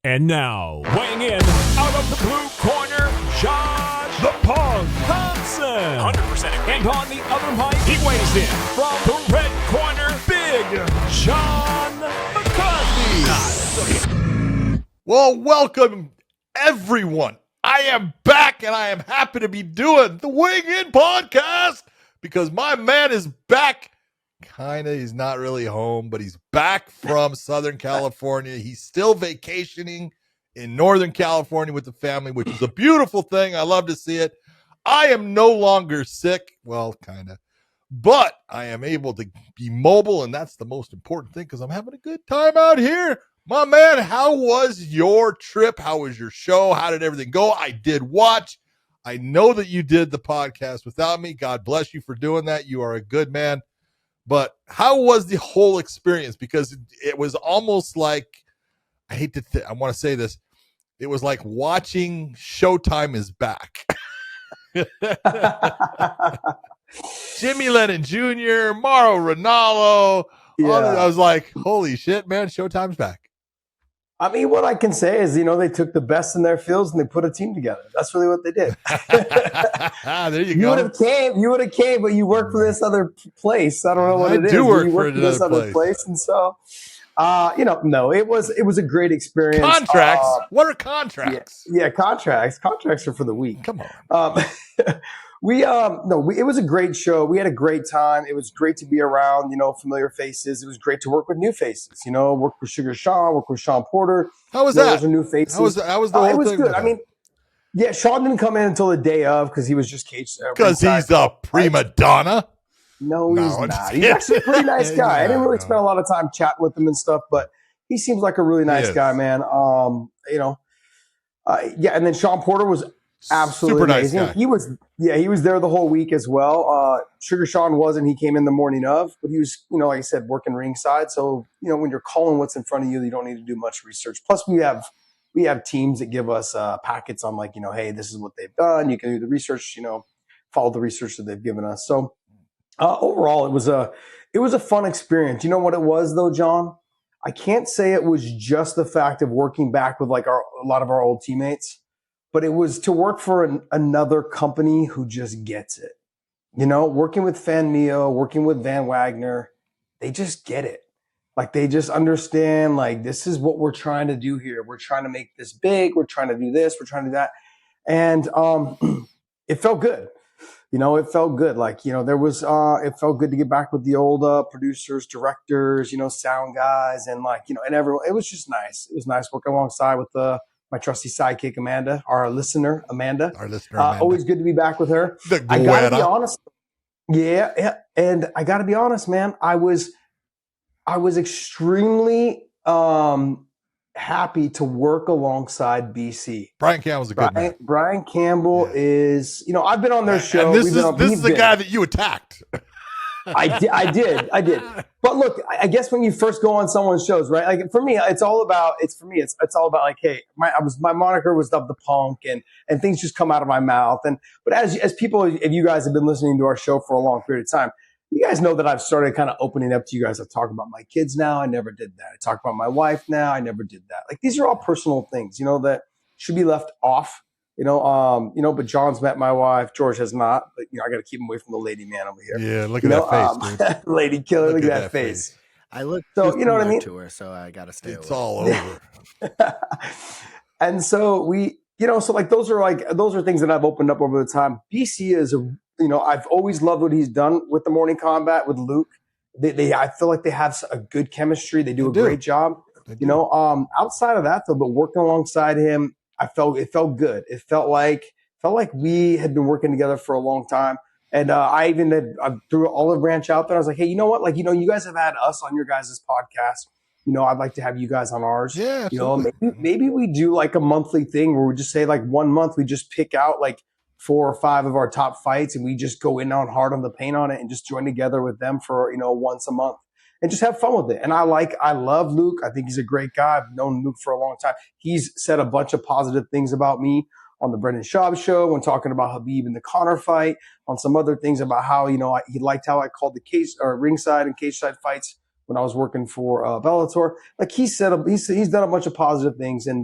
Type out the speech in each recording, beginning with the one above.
And now, weighing in out of the blue corner, Josh the Pong Thomson. 100%. And on the other mic, he weighs in from the red corner, Big John McCarthy. Well, welcome everyone. I am back and I am happy to be doing the Weighing In podcast because my man is back. He's not really home, but he's back from Southern California. He's still vacationing in Northern California with the family, which is a beautiful thing. I love to see it. I am no longer sick. Well, kind of. But I am able to be mobile, and that's the most important thing because I'm having a good time out here. My man, how was your trip? How was your show? How did everything go? I did watch. I know that you did the podcast without me. God bless you for doing that. You are a good man. But how was the whole experience? Because it was almost like, I want to say this, it was like watching Showtime is back. Jimmy Lennon Jr., Mauro Ranallo. Yeah. I was like, holy shit, man, Showtime's back. I mean, what I can say is, they took the best in their fields and they put a team together. That's really what they did. There you You go. would have came, but you work for this other place. I don't know what it is. I do work you for this another other place. And so, no, it was a great experience. Contracts. What are contracts? Yeah, contracts. Contracts are for the week. Come on. It was a great show. We had a great time. It was great to be around, familiar faces. It was great to work with new faces, work with Sugar Sean, work with Sean Porter. How was that? Those are new faces. How was the whole thing? It was good. I mean, yeah, Sean didn't come in until the day of because he was just caged. Because he's a prima donna? No, he's not. He's actually a pretty nice guy. I didn't really spend a lot of time chatting with him and stuff, but he seems like a really nice guy, man. And then Sean Porter was absolutely super amazing. Nice guy. He was there the whole week as well. Have Sean wasn't. He came in the morning of, but he was, like I said, working ringside. So, when you're calling what's in front of you, you don't need to do much research. Plus, we have teams that give us packets on hey, this is what they've done. You can do the research, follow the research that they've given us. So overall, it was a fun experience. You know what it was though, John? I can't say it was just the fact of working back with a lot of our old teammates. But it was to work for another company who just gets it. Working with Fan Mio, working with Van Wagner, they just get it. They just understand, this is what we're trying to do here. We're trying to make this big. We're trying to do this. We're trying to do that. And it felt good. It felt good. It felt good to get back with the old producers, directors, sound guys, and and everyone. It was just nice. It was nice working alongside with my trusty sidekick, Amanda, our listener, Amanda. Always good to be back with her. I got to be honest. Yeah. And I got to be honest, man. I was extremely happy to work alongside BC. Brian Campbell's a good man. Brian Campbell is, I've been on their show. And this is the guy that you attacked. I did. But look, I guess when you first go on someone's shows, right? For me, it's all about hey, my moniker was the punk and things just come out of my mouth. But as people, if you guys have been listening to our show for a long period of time, you guys know that I've started kind of opening up to you guys. I talk about my kids now. I never did that. I talk about my wife now. I never did that. These are all personal things, that should be left off. But John's met my wife. George has not. But I got to keep him away from the lady man over here. Yeah, look at that face, dude. Lady killer. Look at that face. I look so you know what I mean. To her, so I got to stay. It's all over. And so those are things that I've opened up over the time. BC is I've always loved what he's done with the Morning Combat with Luke. I feel like they have a good chemistry. They do a great job. Outside of that though, but working alongside him. It felt good. It felt like we had been working together for a long time. And I threw an olive branch out there. I was like, hey, you know what? You guys have had us on your guys' podcast. I'd like to have you guys on ours. Yeah. Maybe we do a monthly thing where we just say 1 month we just pick out 4 or 5 of our top fights and we just go in on hard on the paint on it and just join together with them for once a month. And just have fun with it. And I love Luke. I think he's a great guy. I've known Luke for a long time. He's said a bunch of positive things about me on the Brendan Schaub show when talking about Khabib and the Conor fight, on some other things about how, he liked how I called the cage or ringside and cage side fights when I was working for Bellator. Like he's done a bunch of positive things and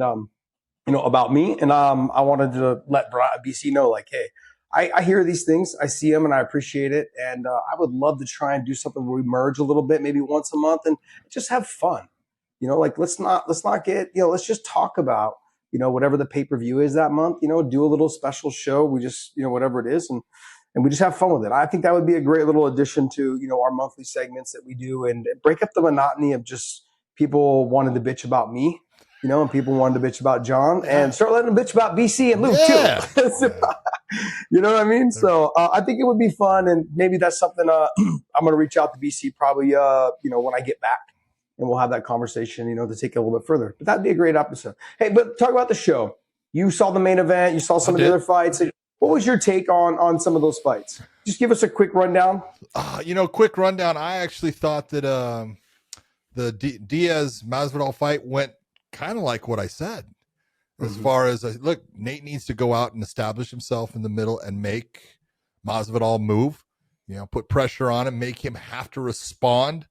about me. And I wanted to let BC know, like, hey, I hear these things, I see them, and I appreciate it. And I would love to try and do something where we merge a little bit, maybe once a month, and just have fun. Like let's not get, let's just talk about, whatever the pay-per-view is that month, do a little special show. We just, whatever it is. And we just have fun with it. I think that would be a great little addition to, our monthly segments that we do and break up the monotony of just people wanting to bitch about me, and people wanted to bitch about John and start letting them bitch about BC and Luke too. You know what I mean? So I think it would be fun. And maybe that's something I'm going to reach out to BC probably, when I get back. And we'll have that conversation, to take it a little bit further. But that'd be a great episode. Hey, but talk about the show. You saw the main event. You saw some of the other fights. What was your take on some of those fights? Just give us a quick rundown. Quick rundown. I actually thought that the Diaz Masvidal fight went kind of like what I said. As far as, look, Nate needs to go out and establish himself in the middle and make Masvidal move. Put pressure on him, make him have to respond.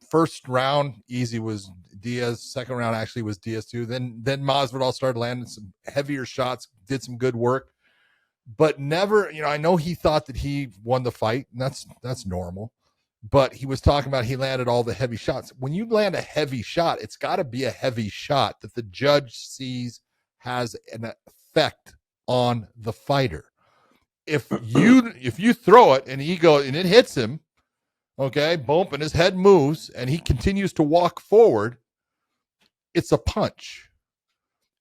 First round easy was Diaz. Second round actually was Diaz too. Then Masvidal started landing some heavier shots, did some good work, but never. I know he thought that he won the fight, and that's normal. But he was talking about he landed all the heavy shots. When you land a heavy shot, it's got to be a heavy shot that the judge sees has an effect on the fighter. If you throw it and and it hits him. Okay, bump, and his head moves, and he continues to walk forward. It's a punch.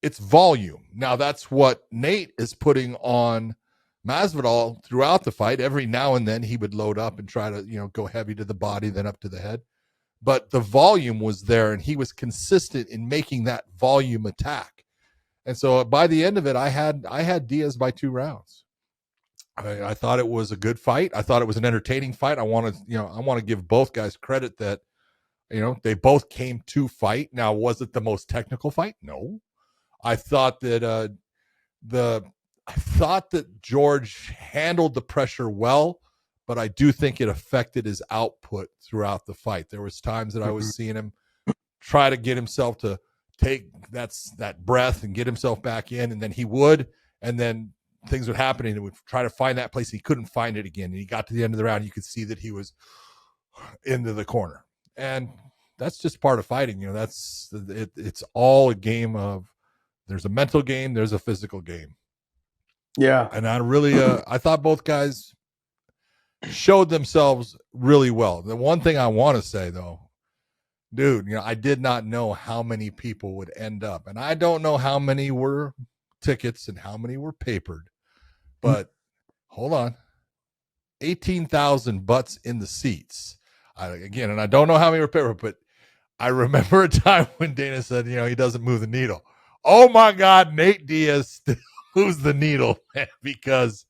It's volume. Now, that's what Nate is putting on Masvidal throughout the fight. Every now and then, he would load up and try to, go heavy to the body, then up to the head. But the volume was there, and he was consistent in making that volume attack. And so by the end of it, I had Diaz by 2 rounds. I thought it was a good fight. I thought it was an entertaining fight. I want to give both guys credit that, they both came to fight. Now, was it the most technical fight? No. I thought that George handled the pressure well, but I do think it affected his output throughout the fight. There was times that I was seeing him try to get himself to take that breath and get himself back in, and then he would, and then things would happen and it would try to find that place. He couldn't find it again. And he got to the end of the round. You could see that he was into the corner, and that's just part of fighting. It's all a game of, there's a mental game, there's a physical game. Yeah. And I really, I thought both guys showed themselves really well. The one thing I want to say though, dude, I did not know how many people would end up, and I don't know how many were tickets and how many were papered. But hold on, 18,000 butts in the seats. And I don't know how many were papered, but I remember a time when Dana said, he doesn't move the needle. Oh my God, Nate Diaz moves the needle, man, because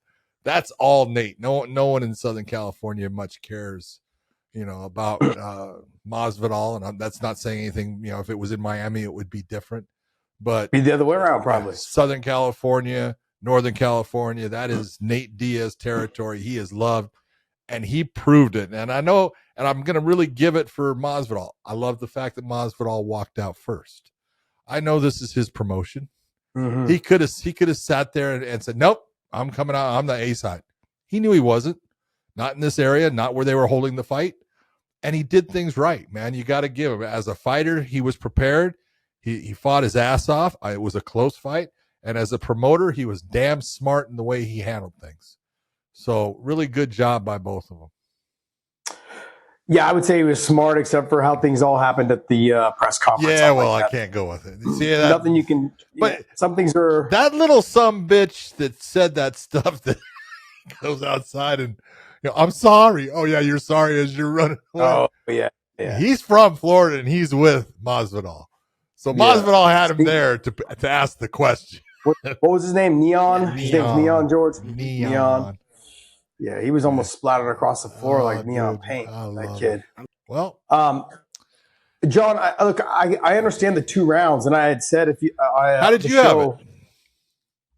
that's all Nate. No one in Southern California much cares, about Masvidal, and that's not saying anything. If it was in Miami, it would be different. But be the other way around, probably. Southern California, Northern California, that is Nate Diaz territory. He is loved, and he proved it. And I know, and I'm going to really give it for Masvidal. I love the fact that Masvidal walked out first. I know this is his promotion. Mm-hmm. He could have sat there and said, nope, I'm coming out. I'm the A side. He knew he wasn't. Not in this area, not where they were holding the fight. And he did things right, man. You got to give him. As a fighter, he was prepared. He fought his ass off. It was a close fight. And as a promoter, he was damn smart in the way he handled things. So really good job by both of them. Yeah, I would say he was smart, except for how things all happened at the press conference. Yeah, well, I can't go with it. See that? Nothing you can. But some things are. That little sumbitch that said that stuff that goes outside and, I'm sorry. Oh yeah, you're sorry as you're running away. Oh yeah. He's from Florida and he's with Masvidal. So Masvidal had him there to ask the question. What was his name? Neon? His name's Neon, George? Neon. Yeah, he was almost splattered across the floor like neon paint, that kid. Well, John, I understand the 2 rounds, and I had said how did you have it?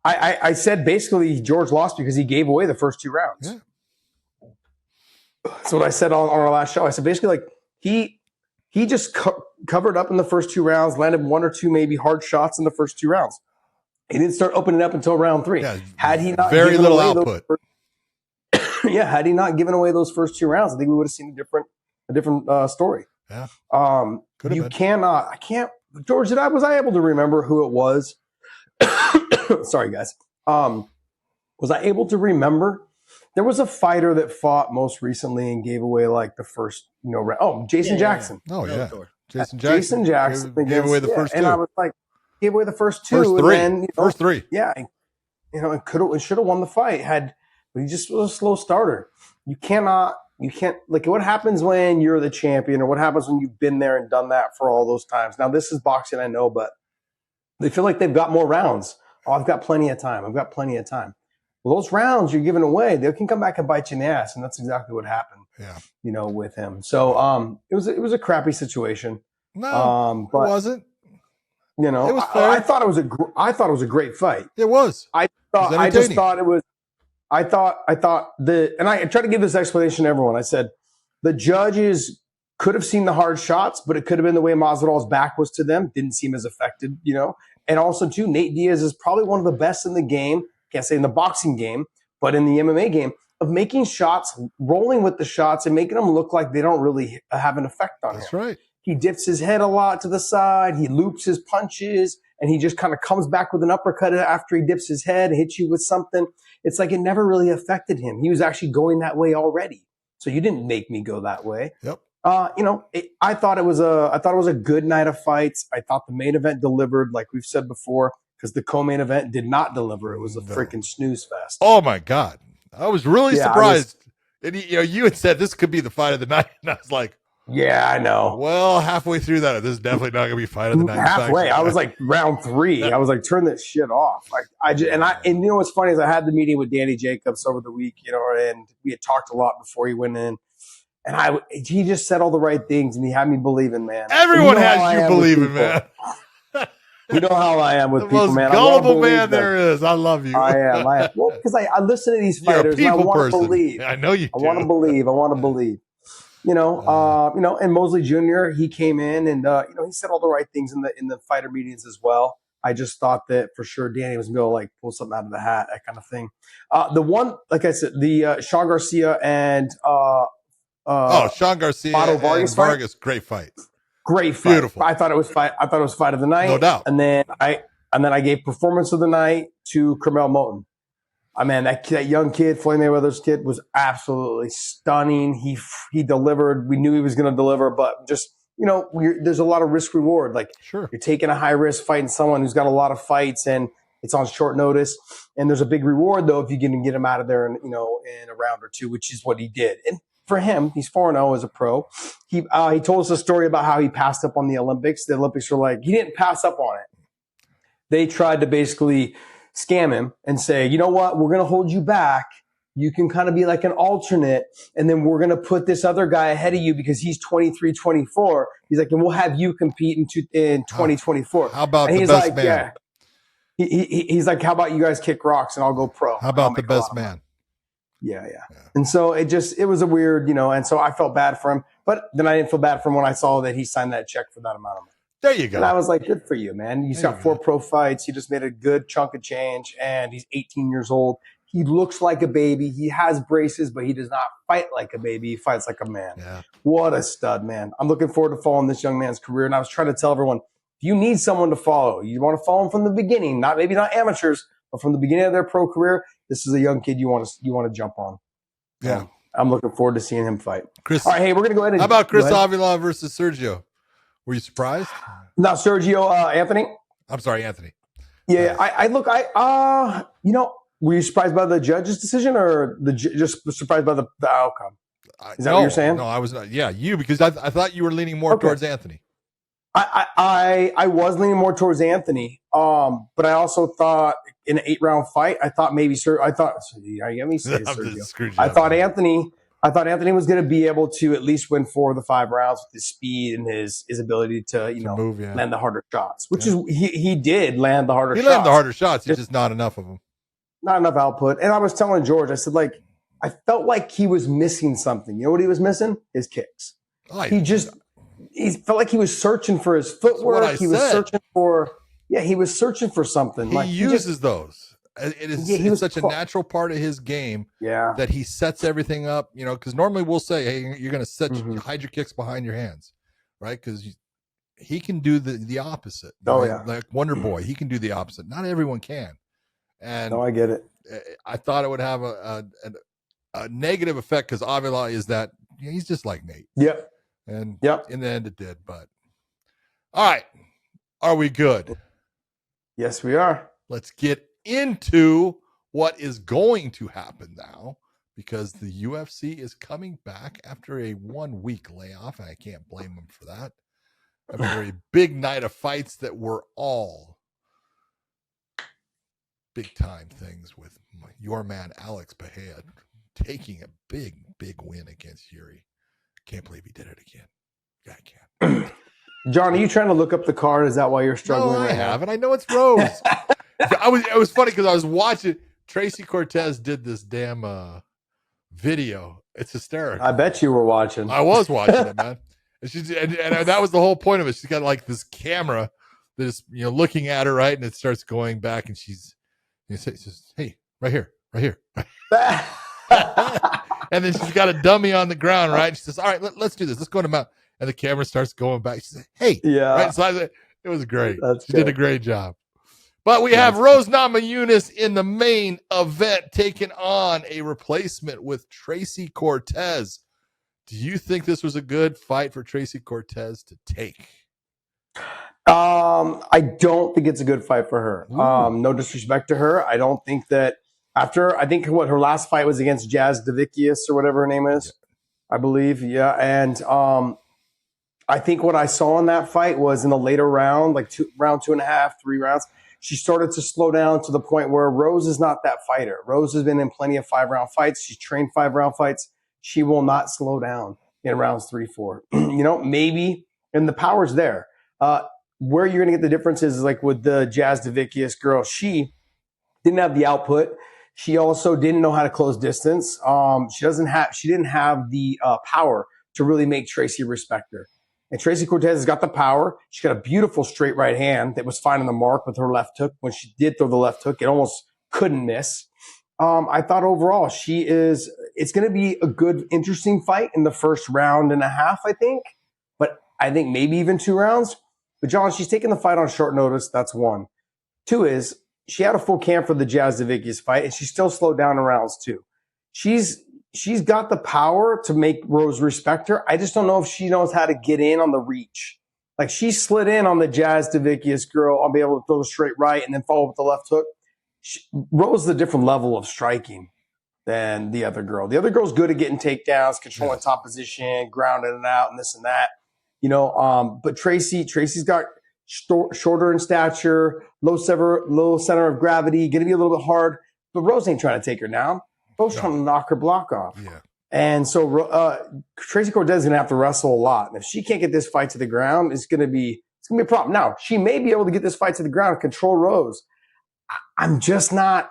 I said basically George lost because he gave away the first 2 rounds. Yeah. That's what I said on our last show. I said basically, like, He just covered up in the first 2 rounds, landed 1 or 2 maybe hard shots in the first 2 rounds. He didn't start opening up until round 3. Yeah, had he not very little output. Had he not given away those first 2 rounds, I think we would have seen a different story. Yeah. You cannot. I can't. George, was I able to remember who it was? Sorry, guys. Was I able to remember? There was a fighter that fought most recently and gave away like the first, round. Oh, Jason Jackson. Oh yeah, Jason Jackson gave away the first 2. And I was like, gave away the first 2. First 3. And then, first 3. Yeah, it could have, should have won the fight but he just was a slow starter. You can't like what happens when you're the champion, or what happens when you've been there and done that for all those times. Now this is boxing, I know, but they feel like they've got more rounds. Oh, I've got plenty of time. Well, those rounds you're giving away, they can come back and bite you in the ass, and that's exactly what happened. Yeah, with him. So it was a crappy situation. No, but it wasn't. It was fair. I thought it was a great fight. It was. I tried to give this explanation to everyone. I said the judges could have seen the hard shots, but it could have been the way Masvidal's back was to them. Didn't seem as affected, And also, too, Nate Diaz is probably one of the best in the game. Can't say in the boxing game, but in the MMA game, of making shots, rolling with the shots, and making them look like they don't really have an effect on him. That's right. He dips his head a lot to the side. He loops his punches, and he just kind of comes back with an uppercut after he dips his head, hits you with something. It's like it never really affected him. He was actually going that way already. So you didn't make me go that way. Yep. I thought it was a good night of fights. I thought the main event delivered, like we've said before, because the co-main event did not deliver. It was a freaking snooze fest. Oh my God. I was really surprised. And you had said this could be the fight of the night. And I was like, yeah, I know. Well, halfway through that, this is definitely not going to be fight of the night. Halfway. I was like round 3. I was like, turn this shit off. And you know what's funny is I had the meeting with Danny Jacobs over the week, and we had talked a lot before he went in. And he just said all the right things, and he had me believing, man. Everyone has you believing, man. You know how I am with the people, most man. Gullible man there is. I love you. I am. Well, because I listen to these fighters, and I want to believe. I know you do. I want to believe. And Mosley Jr., he came in and he said all the right things in the fighter meetings as well. I just thought that for sure Danny was going to pull something out of the hat, that kind of thing. The one, like I said, the Sean Garcia and Sean Garcia and Vargas, great fight. Great fight. Beautiful. I thought it was fight of the night. No doubt. And then I gave performance of the night to Carmel Moten. That young kid, Floyd Mayweather's kid, was absolutely stunning. He delivered. We knew he was going to deliver, but just there's a lot of risk reward. Sure, you're taking a high risk fighting someone who's got a lot of fights and it's on short notice. And there's a big reward though if you can get him out of there in a round or 2, which is what he did. And for him, he's 4-0 as a pro. He told us a story about how he passed up on the Olympics. The Olympics were like, he didn't pass up on it. They tried to basically scam him and say, you know what, we're going to hold you back. You can kind of be like an alternate, and then we're going to put this other guy ahead of you because he's 23, 24. He's like, and we'll have you compete in 2024. How about the best man? Yeah. He's like, how about you guys kick rocks and I'll go pro. How about the best man? Yeah. And so it was a weird, and so I felt bad for him, but then I didn't feel bad for him when I saw that he signed that check for that amount of money. There you go. And I was like, good for you, man. He's got 4 pro fights. He just made a good chunk of change, and he's 18 years old. He looks like a baby. He has braces, but he does not fight like a baby. He fights like a man. Yeah. What a stud, man. I'm looking forward to following this young man's career. And I was trying to tell everyone, if you need someone to follow, you want to follow him from the beginning, maybe not amateurs, but from the beginning of their pro career, this is a young kid you want to jump on. Yeah. I'm looking forward to seeing him fight. Chris, all right, hey, we're going to go ahead and... How about Chris Avila versus Sergio? Were you surprised? No, Sergio, Anthony. I'm sorry, Anthony. Yeah, were you surprised by the judge's decision or just surprised by the outcome? Is that what you're saying? No, I was not. Yeah, because I thought you were leaning more towards Anthony. I was leaning more towards Anthony, but I also thought in an 8-round fight, I thought maybe Sergio. I thought Anthony was going to be able to at least win 4 of the 5 rounds with his speed and his ability to move, land the harder shots, which is he did land the harder shots. He landed the harder shots. It's just not enough of them. Not enough output. And I was telling George, I said, I felt like he was missing something. You know what he was missing? His kicks. He felt like he was searching for his footwork. He was searching for something. He uses those. It's such a natural part of his game that he sets everything up, because normally we'll say, hey, you're going to hide your kicks behind your hands, right? Because he can do the opposite. Like Wonder Boy, he can do the opposite. Not everyone can. And I get it. I thought it would have a negative effect because Avila is that he's just like Nate. Yep. And in the end it did. But all right. Are we good? Yes, we are. Let's get into what is going to happen now, because the UFC is coming back after a 1-week layoff, and I can't blame them for that. A very big night of fights that were all big time things, with your man Alex Bahia taking a big win against Yuri. Can't believe he did it again. Yeah, I can't. John, are you trying to look up the card? Is that why you're struggling? No, I haven't. I know it's Rose. It was funny because I was watching Tracy Cortez did this damn video. It's hysterical. I bet you were watching. I was watching it, man. And that was the whole point of it. She's got like this camera that is looking at her, right, and it starts going back, and she says, "Hey, right here." And then she's got a dummy on the ground, right? And she says, "All right, let's do this. Let's go to mount." And the camera starts going back. She says, "Hey," right? So it was great. She did a great job. But we have Rose Namajunas in the main event taking on a replacement with Tracy Cortez. Do you think this was a good fight for Tracy Cortez to take? I don't think it's a good fight for her. No disrespect to her. I don't think that her last fight was against Jasudavicius or whatever her name is, I believe. Yeah. And I think what I saw in that fight was in the later round, like round 2.5, 3 rounds, she started to slow down to the point where Rose is not that fighter. Rose has been in plenty of 5-round fights. She's trained 5-round fights. She will not slow down in rounds 3, 4. Maybe, and the power's there. Where you're going to get the difference is like with the Jasudavicius girl. She didn't have the output. She also didn't know how to close distance. She didn't have the power to really make Tracy respect her. And Tracy Cortez has got the power. She's got a beautiful straight right hand that was finding the mark with her left hook. When she did throw the left hook, it almost couldn't miss. I thought overall it's going to be a good, interesting fight in the first round and a half, I think. But I think maybe even 2 rounds. But John, she's taking the fight on short notice. That's 1. 2 is she had a full camp for the Jasudavicius fight, and she still slowed down in rounds 2. She's got the power to make Rose respect her. I just don't know if she knows how to get in on the reach. Like she slid in on the Jasudavicius girl. I'll be able to throw the straight right and then follow with the left hook. Rose is a different level of striking than the other girl. The other girl's good at getting takedowns, controlling top position, grounding it out, and this and that. But Tracy's got shorter in stature, low center of gravity, going to be a little bit hard. But Rose ain't trying to take her down. Rose trying to knock her block off. Yeah. And so Tracy Cortez is going to have to wrestle a lot. And if she can't get this fight to the ground, it's going to be a problem. Now, she may be able to get this fight to the ground and control Rose. I'm just not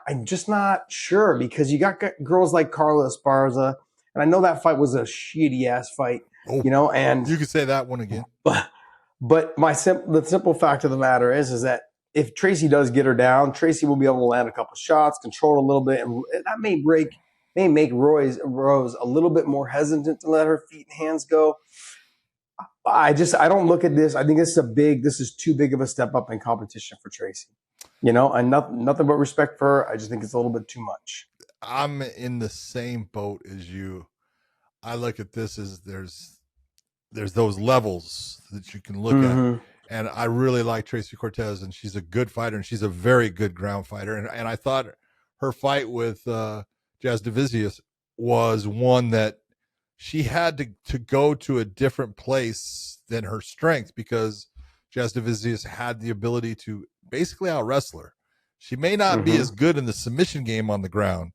sure, because you got girls like Carla Esparza, and I know that fight was a shitty ass fight, and you could say that one again. But the simple fact of the matter is that if Tracy does get her down, Tracy will be able to land a couple shots, control a little bit, and that may make Rose a little bit more hesitant to let her feet and hands go. I don't look at this. I think this is too big of a step up in competition for Tracy. And nothing but respect for her. I just think it's a little bit too much. I'm in the same boat as you. I look at this as there's those levels that you can look at. And I really like Tracy Cortez, and she's a good fighter, and she's a very good ground fighter. And I thought her fight with Jasudavicius was one that she had to go to a different place than her strength, because Jasudavicius had the ability to basically out-wrestle her. She may not be as good in the submission game on the ground,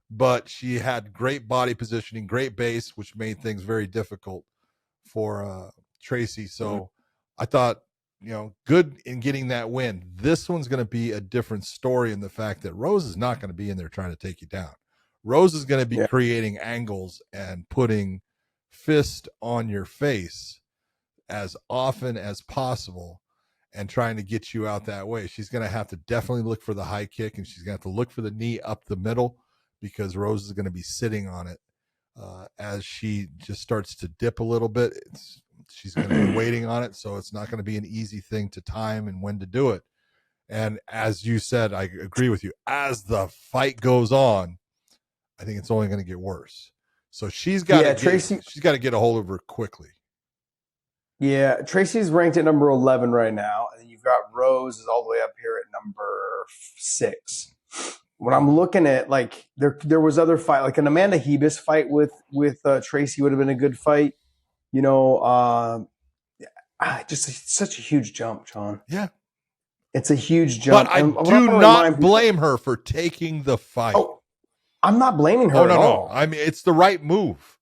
but she had great body positioning, great base, which made things very difficult for Tracy. So I thought, good in getting that win. This one's going to be a different story in the fact that Rose is not going to be in there trying to take you down. Rose is going to be creating angles and putting fist on your face as often as possible and trying to get you out that way. She's going to have to definitely look for the high kick, and she's going to have to look for the knee up the middle, because Rose is going to be sitting on it as she just starts to dip a little bit. She's going to be waiting on it, so it's not going to be an easy thing to time and when to do it. And as you said, I agree with you. As the fight goes on, I think it's only going to get worse. So she's got to get a hold of her quickly. Yeah, Tracy's ranked at number 11 right now, and then you've got Rose is all the way up here at number 6. When I'm looking at, like, there was other fight, like an Amanda Hebus fight with Tracy would have been a good fight. You know, just such a huge jump, John. Yeah. It's a huge jump. But I do not blame her for taking the fight. Oh, I'm not blaming her at all. I mean, it's the right move.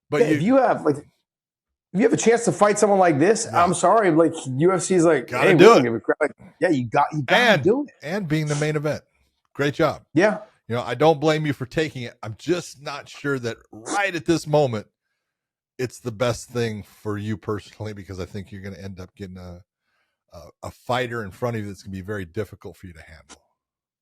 But if you have a chance to fight someone like this, yeah. I'm sorry, like UFC's like, gotta do it. Like, yeah, you got to do it. And being the main event. Great job. Yeah. You know, I don't blame you for taking it. I'm just not sure that right at this moment it's the best thing for you personally, because I think you're going to end up getting a fighter in front of you that's going to be very difficult for you to handle.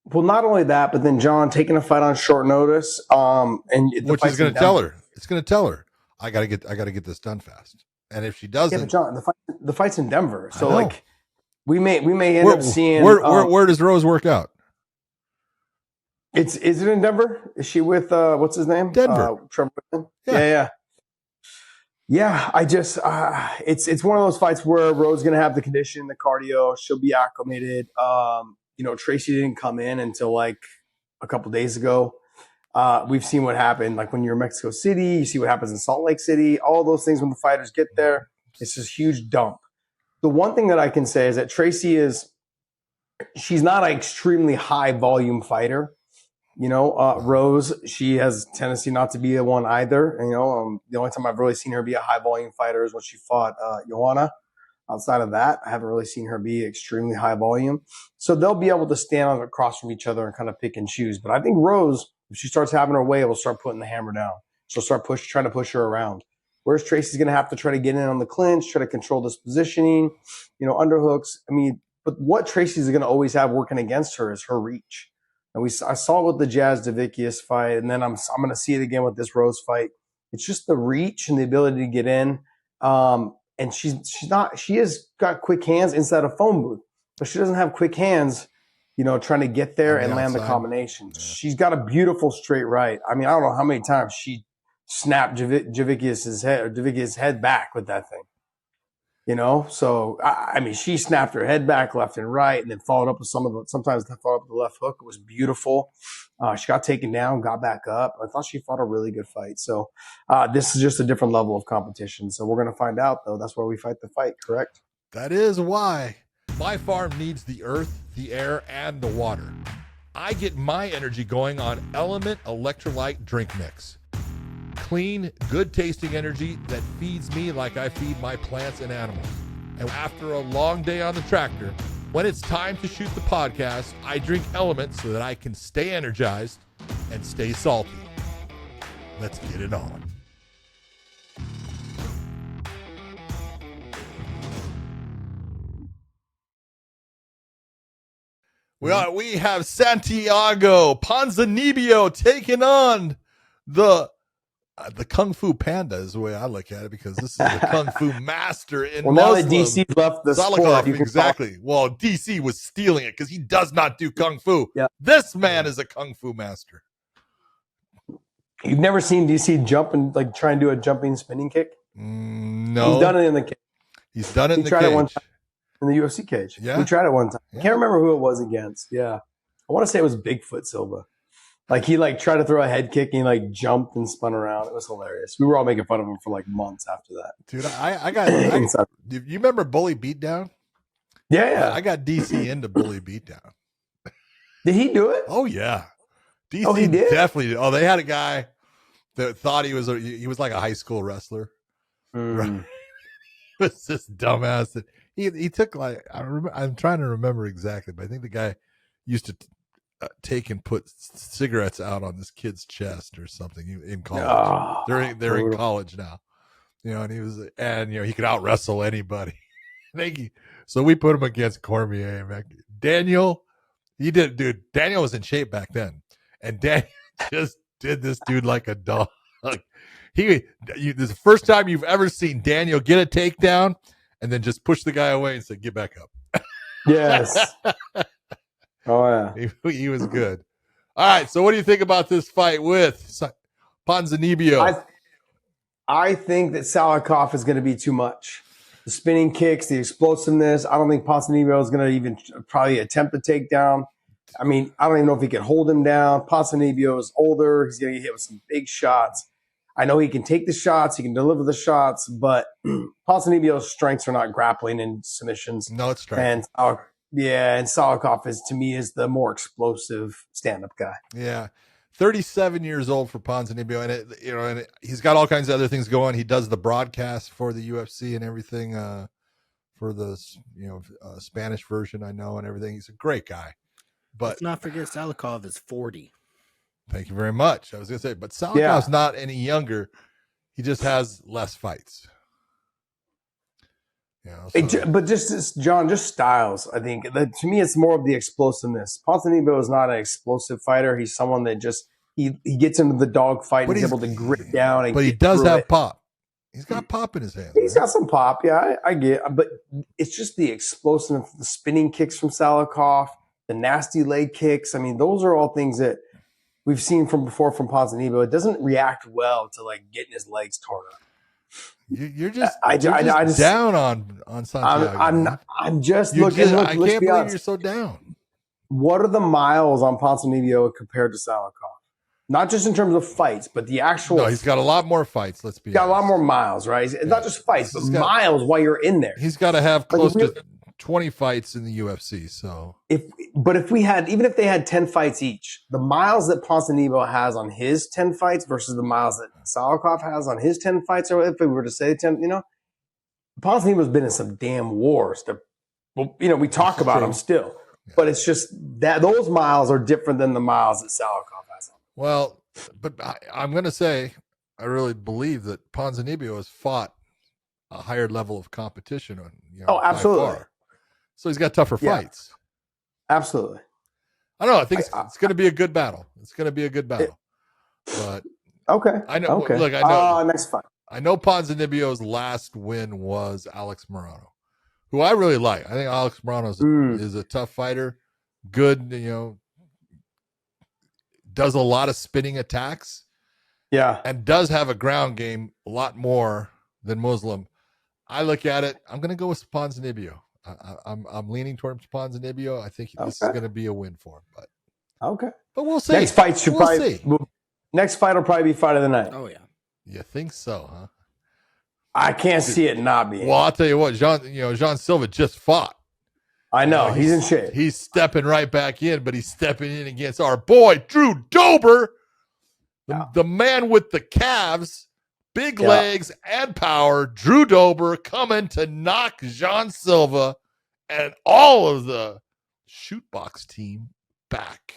Well, not only that, but then John taking a fight on short notice, and which is going to tell her. It's going to tell her, I got to get this done fast. And if she doesn't, yeah, but John, the fight's in Denver, so like we may end up seeing where does Rose work out? Is it in Denver? Is she with what's his name? Denver. Trevor. Yeah. I just it's one of those fights where Rose gonna have the condition, the cardio, she'll be acclimated. You know, Tracy didn't come in until like a couple days ago. We've seen what happened, like when you're in Mexico City, you see what happens in Salt Lake City, all those things when the fighters get there, it's this huge dump. The one thing that I can say is that Tracy she's not an extremely high volume fighter. You know, Rose, she has a tendency not to be the one either. You know, the only time I've really seen her be a high volume fighter is when she fought Joanna. Outside of that, I haven't really seen her be extremely high volume. So they'll be able to stand across from each other and kind of pick and choose. But I think Rose, if she starts having her way, will start putting the hammer down. She'll start trying to push her around. Whereas Tracy's going to have to try to get in on the clinch, try to control this positioning, you know, underhooks. I mean, but what Tracy's going to always have working against her is her reach. And I saw it with the Jasudavicius fight, and then I'm going to see it again with this Rose fight. It's just the reach and the ability to get in. And she has got quick hands inside a phone booth, but she doesn't have quick hands, you know, trying to get there and land the combinations. Yeah. She's got a beautiful straight right. I mean, I don't know how many times she snapped Javicius' head back with that thing. You know, so I mean, she snapped her head back left and right, and then followed up with sometimes followed up with the left hook. It was beautiful. She got taken down, got back up. I thought she fought a really good fight. So this is just a different level of competition. So we're going to find out, though. That's where we fight the fight, correct? That is why my farm needs the earth, the air, and the water. I get my energy going on LMNT Electrolyte Drink Mix. Clean, good-tasting energy that feeds me like I feed my plants and animals. And after a long day on the tractor, when it's time to shoot the podcast, I drink LMNT so that I can stay energized and stay salty. Let's get it on. We have Santiago Ponzinibbio taking on the Kung Fu Panda is the way I look at it, because this is the Kung Fu master in Muslim. Now that DC left the Salikhov, sport, exactly. Well, DC was stealing it because he does not do Kung Fu. Yeah. This man is a Kung Fu master. You've never seen DC jump and like try and do a jumping spinning kick? No. He's done it in the cage. He's done it in the tried cage. It one time in the UFC cage. Yeah. We tried it one time. Yeah. I can't remember who it was against. Yeah. I want to say it was Bigfoot Silva. Like he tried to throw a head kick and he jumped and spun around. It was hilarious. We were all making fun of him for like months after that. Dude, I got you remember Bully Beatdown? Yeah. I got DC into Bully Beatdown. Did he do it? Oh yeah. DC he did? Definitely did. Oh, they had a guy that thought he was like a high school wrestler. Right? It was this dumbass that he took like I'm trying to remember exactly, but I think the guy used to take and put cigarettes out on this kid's chest or something in college. They're in college now. and he could out wrestle anybody. Thank you. So we put him against Cormier. Man. Daniel was in shape back then, and Daniel just did this dude like a dog. This is the first time you've ever seen Daniel get a takedown and then just push the guy away and say, "Get back up." Yes. Oh yeah. He was good. All right. So what do you think about this fight with Ponzinibbio? I think that Salikhov is going to be too much. The spinning kicks, the explosiveness. I don't think Ponzinibbio is going to even probably attempt a takedown. I mean, I don't even know if he can hold him down. Ponzinibbio is older. He's going to get hit with some big shots. I know he can take the shots. He can deliver the shots. But Ponzinibbio's strengths are not grappling and submissions. No, it's strength. And Salikhov is the more explosive stand-up guy. Yeah. 37 years old for Ponzinibbio, and he's got all kinds of other things going. He does the broadcast for the UFC and everything, for the Spanish version, I know, and everything. He's a great guy. But let's not forget Salikhov is 40. Thank you very much. I was going to say, but Salikhov's not any younger. He just has less fights. But John, just styles. I think to me, it's more of the explosiveness. Ponzinibbio is not an explosive fighter. He's someone that just he gets into the dog fight and he's able to grit down. But he does have pop. He's got pop in his hand. He's got some pop. Yeah, I get. But it's just the explosiveness, the spinning kicks from Salikhov, the nasty leg kicks. I mean, those are all things that we've seen from before from Ponzinibbio. It doesn't react well to like getting his legs torn up. You're just down on Santiago. I'm just looking. I can't believe you're so down. What are the miles on Ponzinibbio compared to Salikhov? Not just in terms of fights, but the actual. No, he's got a lot more fights. Let's be honest. Got a lot more miles, right? It's not just fights, but miles while you're in there. He's got to have close to 20 fights in the UFC. So, if they had 10 fights each, the miles that Ponzinibbio has on his 10 fights versus the miles that Salikhov has on his 10 fights, or if we were to say 10, Ponzinibbio's been in some damn wars. We talk about him still, but it's just that those miles are different than the miles that Salikhov has on. Well, but I'm going to say, I really believe that Ponzinibbio has fought a higher level of competition on. Absolutely. So he's got tougher fights. Absolutely. I don't know. I think it's going to be a good battle. But okay. I know. Okay. Look, I know. Next fight. I know Ponzinibbio's last win was Alex Morano, who I really like. I think Alex Morano is a tough fighter. Good, does a lot of spinning attacks. Yeah. And does have a ground game a lot more than Muslim. I look at it. I'm going to go with Ponzinibbio. I'm leaning towards Ponzinibbio. I think this is going to be a win for him. But we'll see. Next fight Next fight will probably be fight of the night. Oh yeah. You think so, huh? I can't see it not being. Well, I'll tell you what, Jean Silva just fought. I know he's in shape. He's stepping right back in, but he's stepping in against our boy Drew Dober, the man with the calves. Big legs and power. Drew Dober coming to knock Jean Silva and all of the shootbox team back.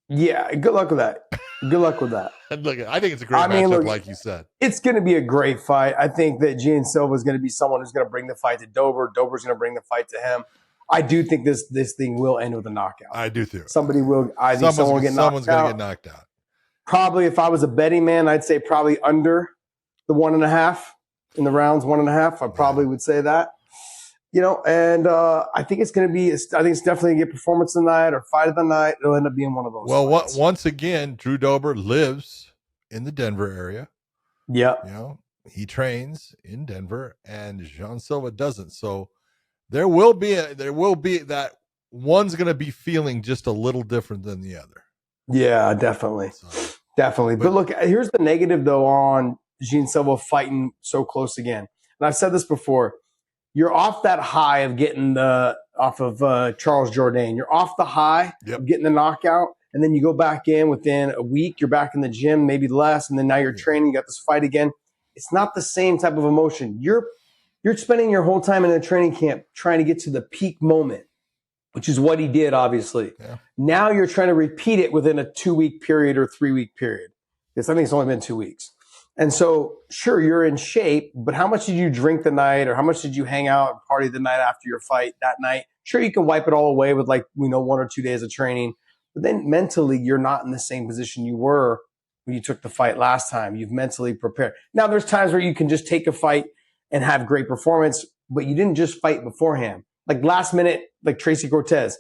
Yeah, good luck with that. Look, I think it's a great matchup, like you said. It's going to be a great fight. I think that Jean Silva is going to be someone who's going to bring the fight to Dober. Dober's going to bring the fight to him. I do think this thing will end with a knockout. I do too. Somebody will. I think someone will get knocked out. Someone's going to get knocked out. Probably, if I was a betting man, I'd say probably under the 1.5 in the rounds, 1.5. I probably would say that. And I think it's going to be. I think it's definitely going to get performance of the night or fight of the night. It'll end up being one of those. Well, once again, Drew Dober lives in the Denver area. Yeah. He trains in Denver, and Jean Silva doesn't. So there will be that one's going to be feeling just a little different than the other. Yeah, definitely. Definitely. But look, here's the negative, though, on Jean Silva fighting so close again. And I've said this before. You're off that high of getting off of Charles Jourdain. You're off the high of getting the knockout. And then you go back in within a week. You're back in the gym, maybe less. And then now you're training. You got this fight again. It's not the same type of emotion. You're spending your whole time in a training camp trying to get to the peak moment, which is what he did, obviously. Yeah. Now you're trying to repeat it within a 2-week period or 3-week period. I think it's only been 2 weeks. And so, sure, you're in shape, but how much did you drink the night, or how much did you hang out and party the night after your fight that night? Sure, you can wipe it all away with 1 or 2 days of training, but then mentally, you're not in the same position you were when you took the fight last time. You've mentally prepared. Now, there's times where you can just take a fight and have great performance, but you didn't just fight beforehand. Like last minute, like Tracy Cortez,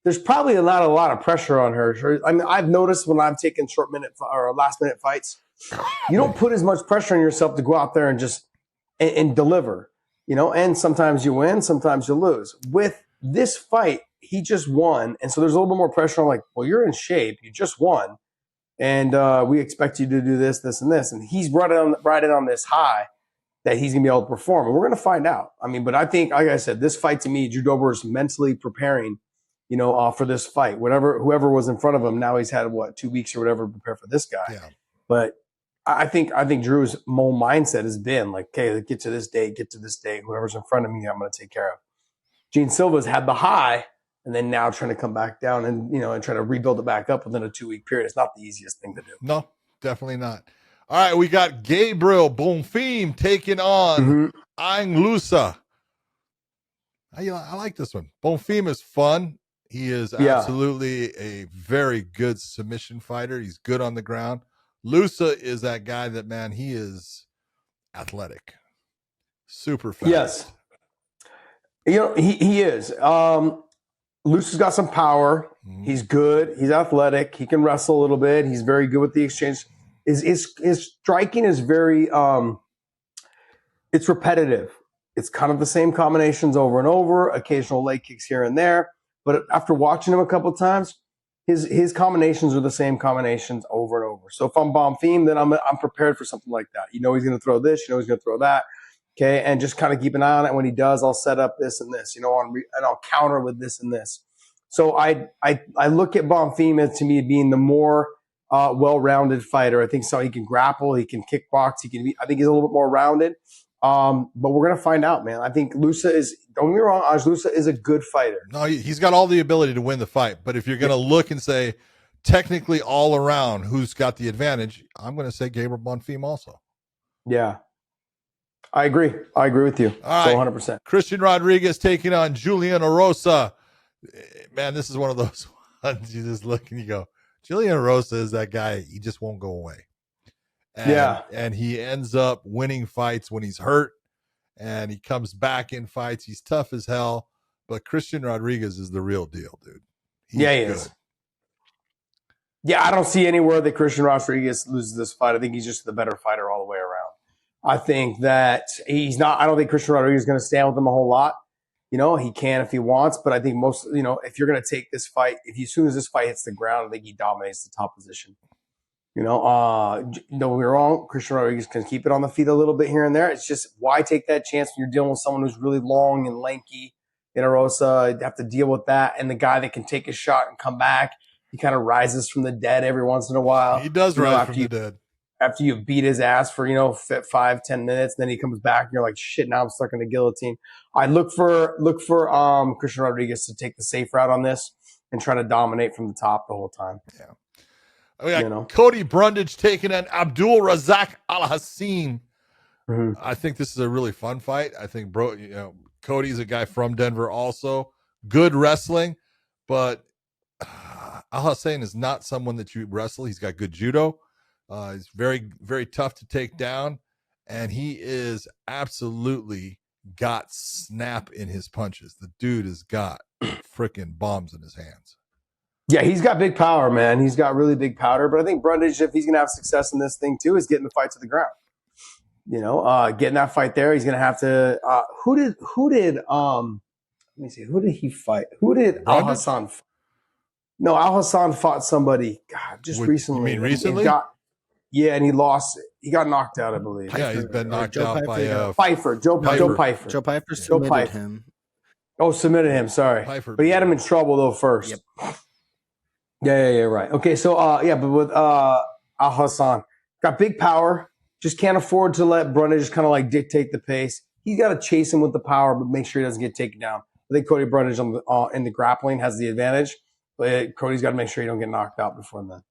there's probably not a lot of pressure on her. I mean, I've noticed when I've taken short minute or last minute fights, you don't put as much pressure on yourself to go out there and just and deliver, and sometimes you win, sometimes you lose. With this fight, he just won. And so there's a little bit more pressure on, like, well, you're in shape, you just won. And we expect you to do this, this, and this. And he's brought it on this high that he's going to be able to perform. And we're going to find out. I mean, but I think, like I said, this fight to me, Drew Dober is mentally preparing, for this fight. Whoever was in front of him, now he's had, 2 weeks or whatever to prepare for this guy. Yeah. But I think Drew's whole mindset has been like, okay, get to this day. Whoever's in front of me, I'm going to take care of. Gene Silva's had the high, and then now trying to come back down and, and try to rebuild it back up within a 2-week period. It's not the easiest thing to do. No, definitely not. All right, we got Gabriel Bonfim taking on Loosa. I like this one. Bonfim is fun. He is absolutely a very good submission fighter. He's good on the ground. Loosa is that guy that, man, he is athletic. Super fast. Yes. He is. Loosa's got some power. He's good. He's athletic. He can wrestle a little bit. He's very good with the exchange. His striking is very it's repetitive. It's kind of the same combinations over and over, occasional leg kicks here and there. But after watching him a couple of times, his combinations are the same combinations over and over. So if I'm Bonfim, then I'm prepared for something like that. He's going to throw this. He's going to throw that. Okay, and just kind of keep an eye on it. When he does, I'll set up this and this, and I'll counter with this and this. So I look at Bonfim as, to me, being the more well-rounded fighter. I think so. He can grapple, he can kickbox, I think he's a little bit more rounded. But we're gonna find out, man. I think Loosa is. Don't get me wrong, Loosa is a good fighter. No, he's got all the ability to win the fight. But if you're gonna look and say, technically all around, who's got the advantage, I'm gonna say Gabriel Bonfim also. Yeah. I agree with you. All so right. 100%. Christian Rodriguez taking on Julian Erosa. Man, this is one of those ones you just look and you go, Julian Erosa is that guy. He just won't go away. And he ends up winning fights when he's hurt, and he comes back in fights. He's tough as hell, but Christian Rodriguez is the real deal, dude. He is. Yeah, I don't see anywhere that Christian Rodriguez loses this fight. I think he's just the better fighter all the way around. I think that I don't think Christian Rodriguez is going to stand with him a whole lot. He can if he wants, but I think most, if you're going to take this fight, as soon as this fight hits the ground, I think he dominates the top position. Don't get me wrong, Christian Rodriguez can keep it on the feet a little bit here and there. It's just, why take that chance when you're dealing with someone who's really long and lanky in Erosa? You have to deal with that. And the guy that can take a shot and come back, he kind of rises from the dead every once in a while. He does rise from the dead. After you beat his ass for, 5-10 minutes, and then he comes back and you're like, shit, now I'm stuck in the guillotine. I look for Christian Rodriguez to take the safe route on this and try to dominate from the top the whole time. Yeah. We got Cody Brundage taking on Abdul Razak Alhassan. I think this is a really fun fight. I think, Cody's a guy from Denver also. Good wrestling, but Alhassan is not someone that you wrestle. He's got good judo. He's very, very tough to take down, and he is absolutely got snap in his punches. The dude has got freaking bombs in his hands. Yeah, he's got big power, man. He's got really big powder. But I think Brundage, if he's going to have success in this thing too, is getting the fight to the ground. Getting that fight there, he's going to have to. Who did? Let me see. Who did he fight? Who did Alhassan? No, Alhassan fought somebody. God, just recently. You mean recently? And he lost. He got knocked out, I believe. Yeah, he's been knocked out by Pfeiffer. Joe Pfeiffer. Joe Pfeiffer submitted him. Oh, submitted him. Sorry, Pfeiffer. But he had him in trouble though first. Yep. Yeah, right. Okay, so but with Alhassan, got big power, just can't afford to let Brundage just kind of like dictate the pace. He's got to chase him with the power, but make sure he doesn't get taken down. I think Cody Brundage in the grappling has the advantage, but Cody's got to make sure he don't get knocked out before then.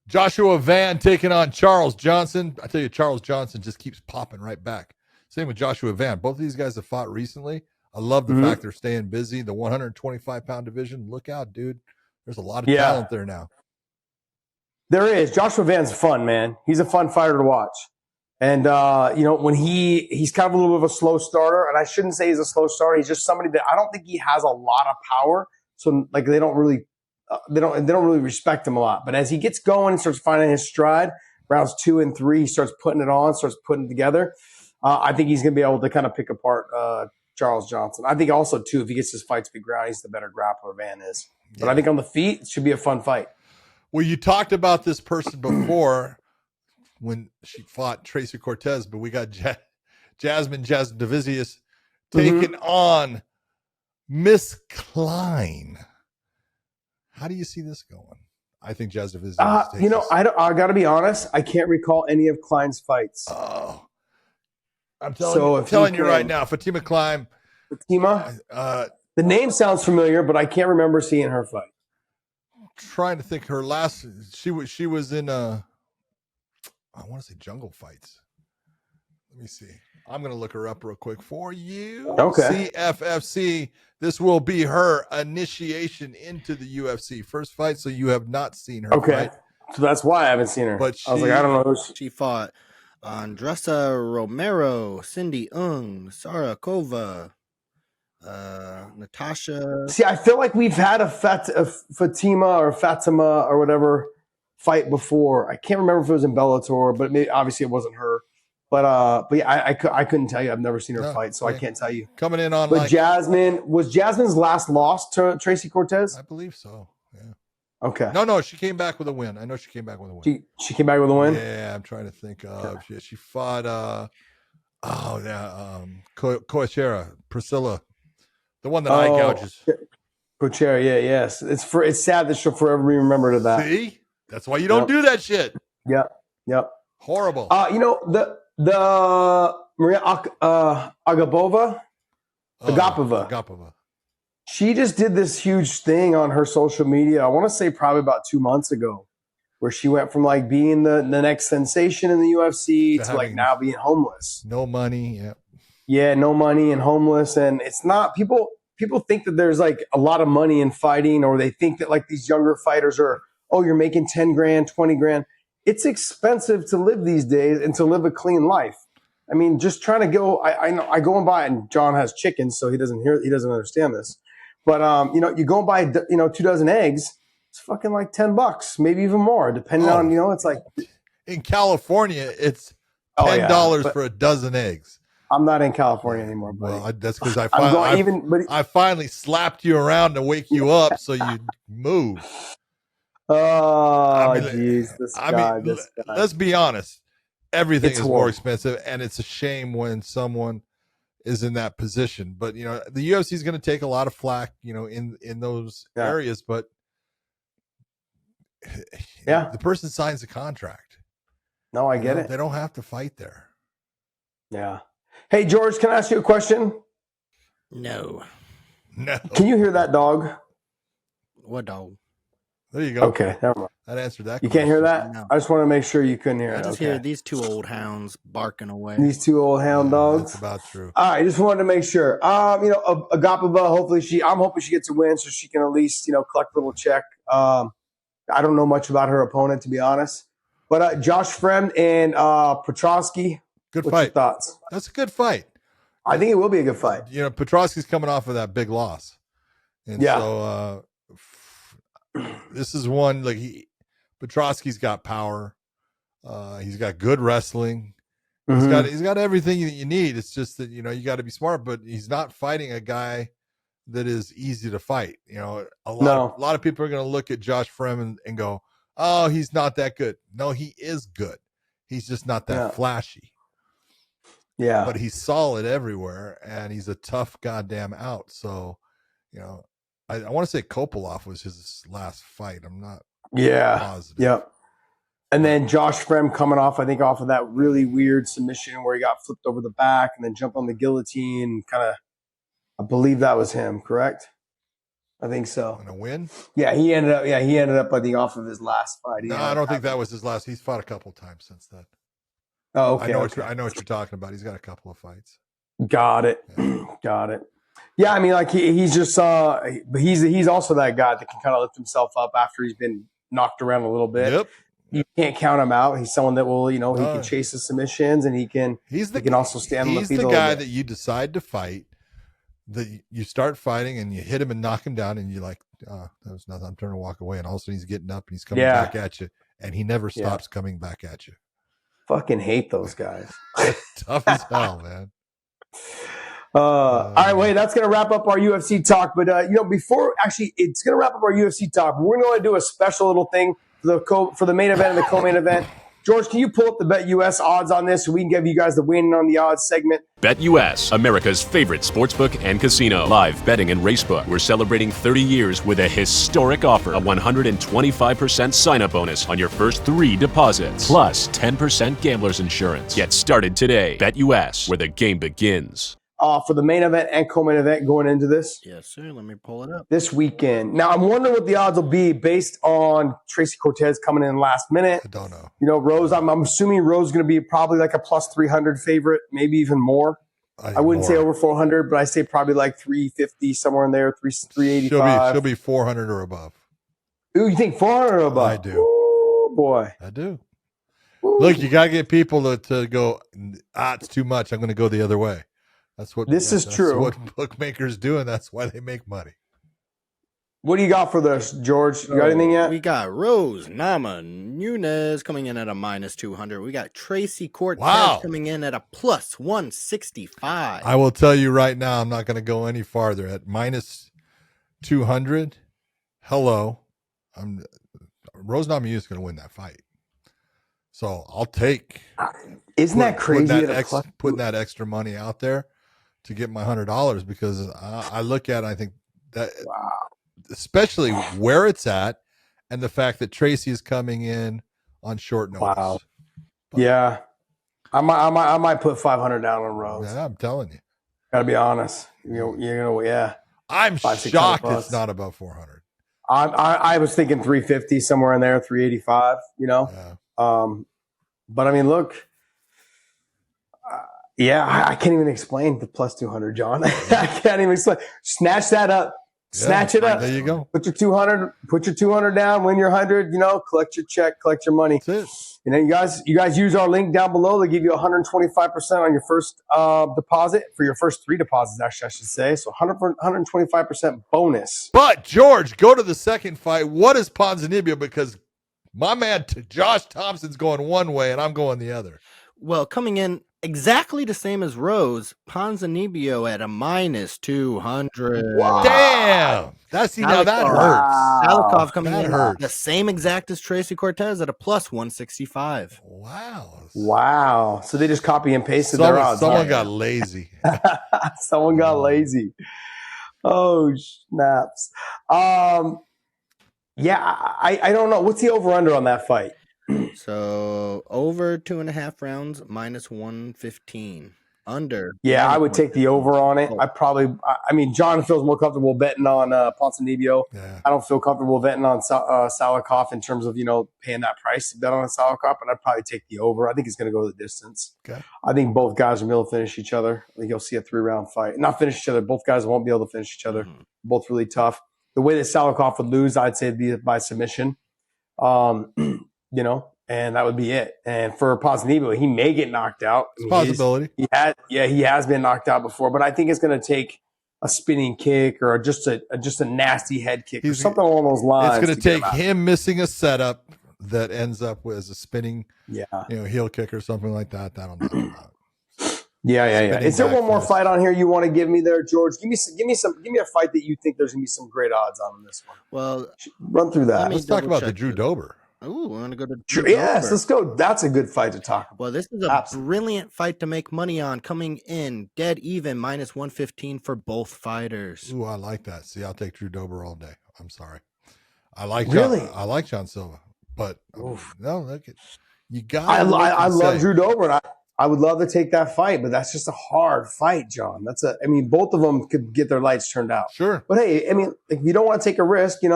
Joshua Van taking on Charles Johnson. I tell you, Charles Johnson just keeps popping right back. Same with Joshua Van. Both of these guys have fought recently. I love the fact they're staying busy. The 125-pound division. Look out, dude. There's a lot of talent there now. There is. Joshua Van's fun, man. He's a fun fighter to watch. And, when he's kind of a little bit of a slow starter, and I shouldn't say he's a slow starter. He's just somebody that I don't think he has a lot of power. So, like, they don't really respect him a lot. But as he gets going and starts finding his stride, rounds 2 and 3, he starts putting it on, starts putting it together. I think he's going to be able to kind of pick apart Charles Johnson. I think also, too, if he gets his fights big ground, he's the better grappler Van is. But I think on the feet, it should be a fun fight. Well, you talked about this person before when she fought Tracy Cortez, but we got Jasmine Jasudavicius taking on Miss Kline. How do you see this going? I think Jasudavicius. I got to be honest. I can't recall any of Kline's fights. Oh, I'm telling you right now, Fatima Kline. Fatima. The name sounds familiar, but I can't remember seeing her fight. Trying to think her last. She was in I want to say Jungle Fights. Let me see. I'm going to look her up real quick for you. Okay. CFFC. This will be her initiation into the UFC. First fight, so you have not seen her fight. So that's why I haven't seen her. But I was like, I don't know. She fought Andressa Romero, Cindy Ung, Salikhov, Natasha. See, I feel like we've had a Fatima or whatever fight before. I can't remember if it was in Bellator, but obviously it wasn't her. But yeah, I couldn't tell you. I've never seen her fight, so I can't tell you. Coming in on. But Jasmine's last loss to Tracy Cortez? I believe so. Yeah. Okay. No, she came back with a win. I know she came back with a win. She came back with a win? Yeah, I'm trying to think of. She fought. Coachera, Priscilla, the one that eye gouges. Coachera, yes. It's sad that she'll forever be remembered to that. See, that's why you don't do that shit. Yep. Horrible. The Maria Agapova. Agapova. She just did this huge thing on her social media. I want to say probably about 2 months ago, where she went from like being the next sensation in the UFC to like now being homeless. No money. Yeah. Yeah, no money and homeless. And it's not people think that there's like a lot of money in fighting, or they think that like these younger fighters are, you're making 10 grand, 20 grand. It's expensive to live these days and to live a clean life. I mean, just trying to go, I know I go and buy, and John has chickens, so he doesn't understand this. But, you go and buy, 2 dozen eggs, it's fucking like $10, maybe even more, depending on, it's like. In California, it's $10 for a dozen eggs. I'm not in California anymore, buddy. Well, that's because I finally slapped you around to wake you up so you move. Oh, jeez. This guy. Let's be honest. Everything is more expensive, and it's a shame when someone is in that position. But, the UFC is going to take a lot of flack, in those areas. But, the person signs a contract. No, I get it. They don't have to fight there. Yeah. Hey, George, can I ask you a question? No. Can you hear that dog? What dog? There you go. Okay, never mind. That answered that. You can't hear that? No. I just want to make sure you couldn't hear it. I just hear these 2 old hounds barking away. These 2 old hound dogs? That's about true. All right, just wanted to make sure. Agapova, hopefully I'm hoping she gets a win so she can at least, collect a little check. I don't know much about her opponent, to be honest. But Josh Fremd and Petroski. Good what's fight. Your thoughts? That's a good fight. I think it will be a good fight. Petroski's coming off of that big loss. And so this is one, like, Petroski's got power. He's got good wrestling. He's got everything that you need. It's just that, you got to be smart, but he's not fighting a guy that is easy to fight. A lot of people are going to look at Josh Fremd and go, oh, he's not that good. No, he is good. He's just not that flashy. Yeah. But he's solid everywhere, and he's a tough goddamn out. So, I want to say Kopolov was his last fight. I'm not positive. Yep. And then Josh Fremd coming off of that really weird submission where he got flipped over the back and then jumped on the guillotine. I believe that was him, correct? I think so. And a win? Yeah, he ended up I think off of his last fight. No, I don't think that was his last. He's fought a couple times since then. Oh, okay. I know what you're talking about. He's got a couple of fights. Got it. Yeah. Got it. Yeah, I mean, like he's just but he's also that guy that can kind of lift himself up after he's been knocked around a little bit. Yep. You can't count him out. He's someone that will, he can chase the submissions and he can also stand on the feet. He's the guy that you decide to fight, that you start fighting and you hit him and knock him down and you're like, that was nothing. I'm trying to walk away. And all of a sudden he's getting up and he's coming back at you. And he never stops coming back at you. Fucking hate those guys. Tough as hell, man. All right, wait, that's going to wrap up our UFC talk. But, before actually, it's going to wrap up our UFC talk. We're going to do a special little thing for the main event and the co-main event. George, can you pull up the BetUS odds on this so we can give you guys the win on the odds segment? BetUS, America's favorite sportsbook and casino. Live betting and racebook. We're celebrating 30 years with a historic offer. A 125% sign-up bonus on your first 3 deposits. Plus 10% gambler's insurance. Get started today. BetUS, where the game begins. For the main event and co-main event going into this? Yes, sir. Let me pull it up. This weekend. Now, I'm wondering what the odds will be based on Tracy Cortez coming in last minute. I don't know. Rose, I'm assuming Rose is going to be probably like a plus 300 favorite, maybe even more. I wouldn't say over 400, but I say probably like 350, somewhere in there, 385. She'll be 400 or above. Ooh, you think 400 or above? I do. Ooh, boy. I do. Ooh. Look, you got to get people to go, it's too much. I'm going to go the other way. That's what is true. What bookmakers do, and that's why they make money. What do you got for this, George? You got anything yet? We got Rose Namajunas coming in at a minus 200. We got Tracy Cortez coming in at a plus 165. I will tell you right now, I'm not going to go any farther. At minus 200, hello. Rose Namajunas is going to win that fight. So I'll take. Isn't that crazy? Putting that extra money out there to get my $100 because I look at it, I think that especially where it's at and the fact that Tracy is coming in on short notice. Wow. Yeah. I might put 500 down on Rose. Yeah, I'm telling you. Gotta be honest. Yeah. I'm shocked it's not above 400. I was thinking 350, somewhere in there, 385, Yeah. But I mean, look, I can't even explain the plus 200, John. I can't even explain. Snatch that up. Snatch it up. There you go. Put your 200 down, win your 100, collect your check, collect your money. That's it. You guys use our link down below. They give you 125% on your first deposit for your first 3 deposits, actually, I should say. So 125% bonus. But George, go to the second fight. What is Ponzinibbio? Because my man Josh Thomson's going one way and I'm going the other. Well, coming in exactly the same as Rose, Ponzinibbio at a minus 200. Wow. Damn. Now that hurts. Salikhov coming That in hurts. the same exact as Tracy Cortez at a plus 165. Wow. So they just copy and pasted their odds. Someone got lazy. Someone got lazy. Oh, snaps. Yeah, I don't know. What's the over-under on that fight? So over 2.5 rounds, minus 115. Under. Yeah, I would take the over on it. John feels more comfortable betting on Ponzinibbio. Yeah. I don't feel comfortable betting on Salikhov in terms of, paying that price to bet on Salikhov, but I'd probably take the over. I think he's going to go the distance. Okay. I think both guys will be able to finish each other. I think you'll see a 3-round fight. Not finish each other. Both guys won't be able to finish each other. Mm-hmm. Both really tough. The way that Salikhov would lose, I'd say it'd be by submission. And that would be it. And for Ponzinibbio, he may get knocked out. It's a possibility. He has been knocked out before, but I think it's going to take a spinning kick or just a nasty head kick or something along those lines. It's going to take him missing a setup that ends up with a spinning, heel kick or something like that. That'll knock him out. Yeah. Is there one more fight on here you want to give me there, George? Give me a fight that you think there's going to be some great odds on in this one. Well, run through that. Let's talk about the Drew Dober. Ooh, we're going to go to Yes, let's go. That's a good fight to talk about. Well, this is a brilliant fight to make money on, coming in dead even, minus 115 for both fighters. Ooh, I like that. See, I'll take Drew Dober all day. I'm sorry. I like John Silva, but no, look, you got. I love Drew Dober. And I would love to take that fight, but that's just a hard fight, John. I mean, both of them could get their lights turned out. Sure. But hey, I mean, if you don't want to take a risk, bet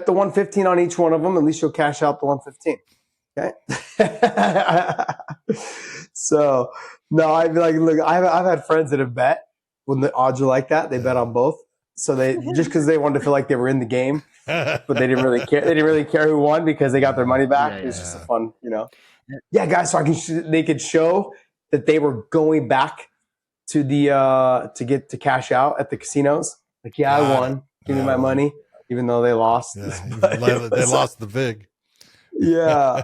the 115 on each one of them. At least you'll cash out the 115. Okay. So no, I'd be like, look, I've had friends that have bet when the odds are like that. They bet on both. So they just because they wanted to feel like they were in the game, but they didn't really care. They didn't really care who won because they got their money back. Yeah, It's just a fun, Yeah, guys. So they could show that they were going back to the to cash out at the casinos. Like, I won. Give me my money, even though they lost. Yeah, they lost the VIG. Yeah.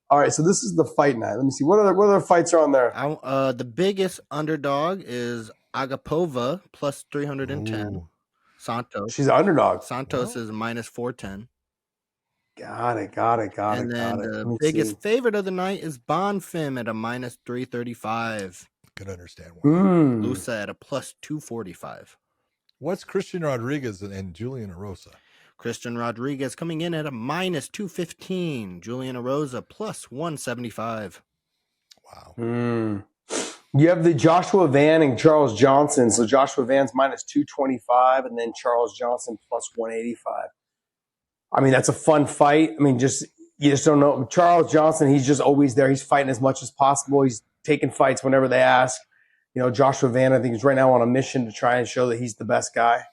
All right, so this is the fight night. Let me see what other fights are on there. The biggest underdog is Agapova plus 310. Ooh. Santos. She's an underdog. Santos is minus 410. Got it. And then the biggest favorite of the night is Bonfim at a minus 335. Could understand why. Loosa at a plus 245. What's Christian Rodriguez and Julian Erosa? Christian Rodriguez coming in at a minus 215. Julian Erosa plus 175. Wow. You have the Joshua Van and Charles Johnson. So Joshua Van's minus 225, and then Charles Johnson plus 185. I mean, that's a fun fight. I mean, you just don't know. Charles Johnson, he's just always there. He's fighting as much as possible. He's taking fights whenever they ask. Joshua Van, I think, is right now on a mission to try and show that he's the best guy.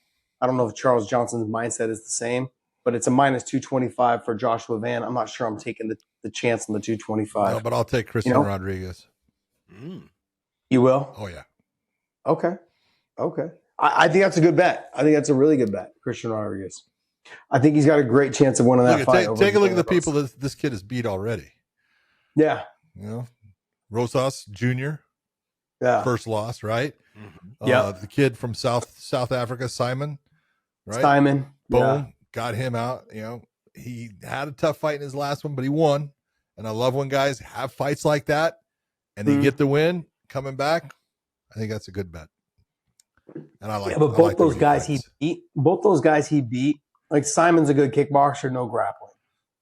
I don't know if Charles Johnson's mindset is the same, but it's a minus 225 for Joshua Van. I'm not sure I'm taking the chance on the 225. No, but I'll take Christian Rodriguez. You will? Oh, yeah. Okay. I think that's a good bet. I think that's a really good bet, Christian Rodriguez. I think he's got a great chance of winning that fight. Take a look at the people that this kid has beat already. Yeah. Rosas Jr. Yeah. First loss, right? The kid from South Africa, Simon. Right? Simon. Boom. Got him out. He had a tough fight in his last one, but he won. And I love when guys have fights like that and they get the win coming back. I think that's a good bet. And I like. But both those guys he beat. Like, Simon's a good kickboxer, no grappling.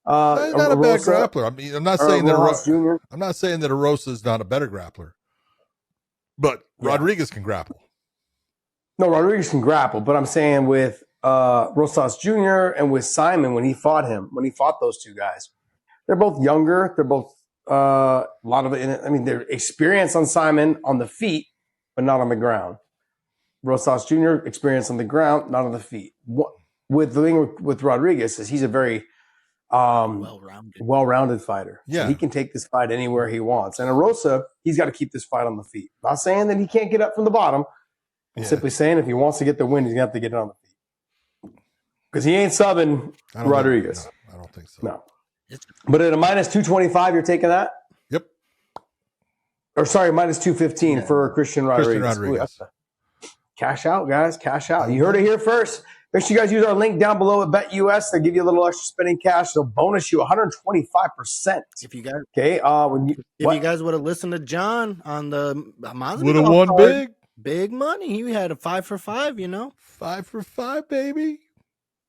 Not a bad grappler. I mean, I'm not saying that Erosa is not a better grappler, but Rodriguez can grapple. No, Rodriguez can grapple, but I'm saying with Rosas Jr. and with Simon, when he fought those two guys, they're both younger. They're both a lot of it. I mean, they're experienced on Simon on the feet, but not on the ground. Rosas Jr. experienced on the ground, not on the feet. With the thing with Rodriguez is he's a very well-rounded fighter. Yeah, so he can take this fight anywhere he wants. And Erosa, he's got to keep this fight on the feet. Not saying that he can't get up from the bottom. I'm simply saying if he wants to get the win, he's going to have to get it on the feet. Because he ain't subbing Rodriguez. No, I don't think so. No. But at a minus 225, you're taking that? Yep. Or sorry, minus 215 for Christian Rodriguez. Ooh, cash out, guys. Cash out. You heard it here first. Make sure you guys use our link down below at BetUS. They'll give you a little extra spending cash. They'll bonus you 125%. If you guys, okay, if you guys would have listened to John on the Masvidal, would have won big money. He had a 5 for 5. 5 for 5, baby.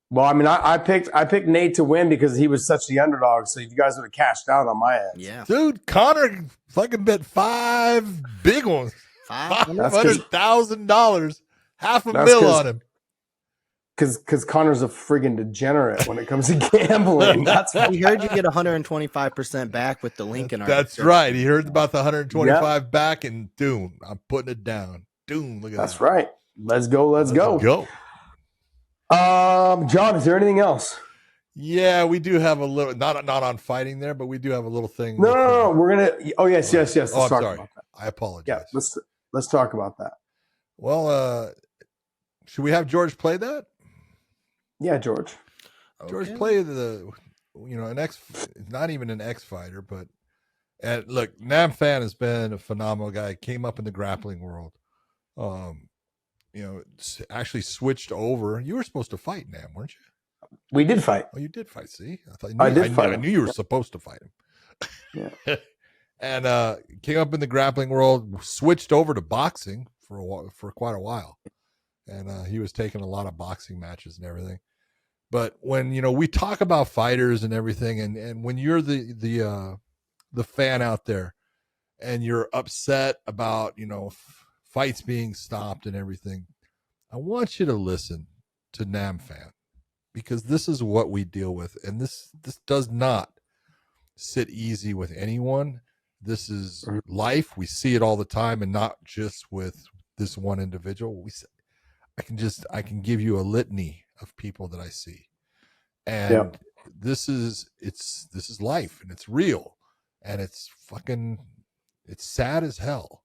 Well, I mean, I picked Nate to win because he was such the underdog. So you guys would have cashed out on my ass. Yeah, dude, Connor fucking bet 5 big ones. $500,000, $500,000 on him. Because Connor's a friggin' degenerate when it comes to gambling. That's why. He heard you get 125% back with the link in our. That's right. He heard about the 125 back, and Doom, I'm putting it down. Doom, look at that. That's right. Let's go. Let's go. John, is there anything else? Yeah, we do have a little not on fighting there, but we do have a little thing. No. We're gonna. Oh yes. Let's talk sorry. about that. I apologize. Yeah, let's talk about that. Well, should we have George play that? Yeah, George. Okay. George played not even an ex-fighter, but look, Nam Fan has been a phenomenal guy. Came up in the grappling world. Actually switched over. You were supposed to fight Nam, weren't you? We did fight. Oh, you did fight. See, I did fight. I knew you were supposed to fight him. Yeah. And came up in the grappling world, switched over to boxing for quite a while. And he was taking a lot of boxing matches and everything. But when we talk about fighters and everything, and when you're the fan out there, and you're upset about, fights being stopped and everything, I want you to listen to Nam Fan, because this is what we deal with. And this does not sit easy with anyone. This is life. We see it all the time, and not just with this one individual. I can give you a litany of people that I see. And this is life, and it's real, and it's sad as hell.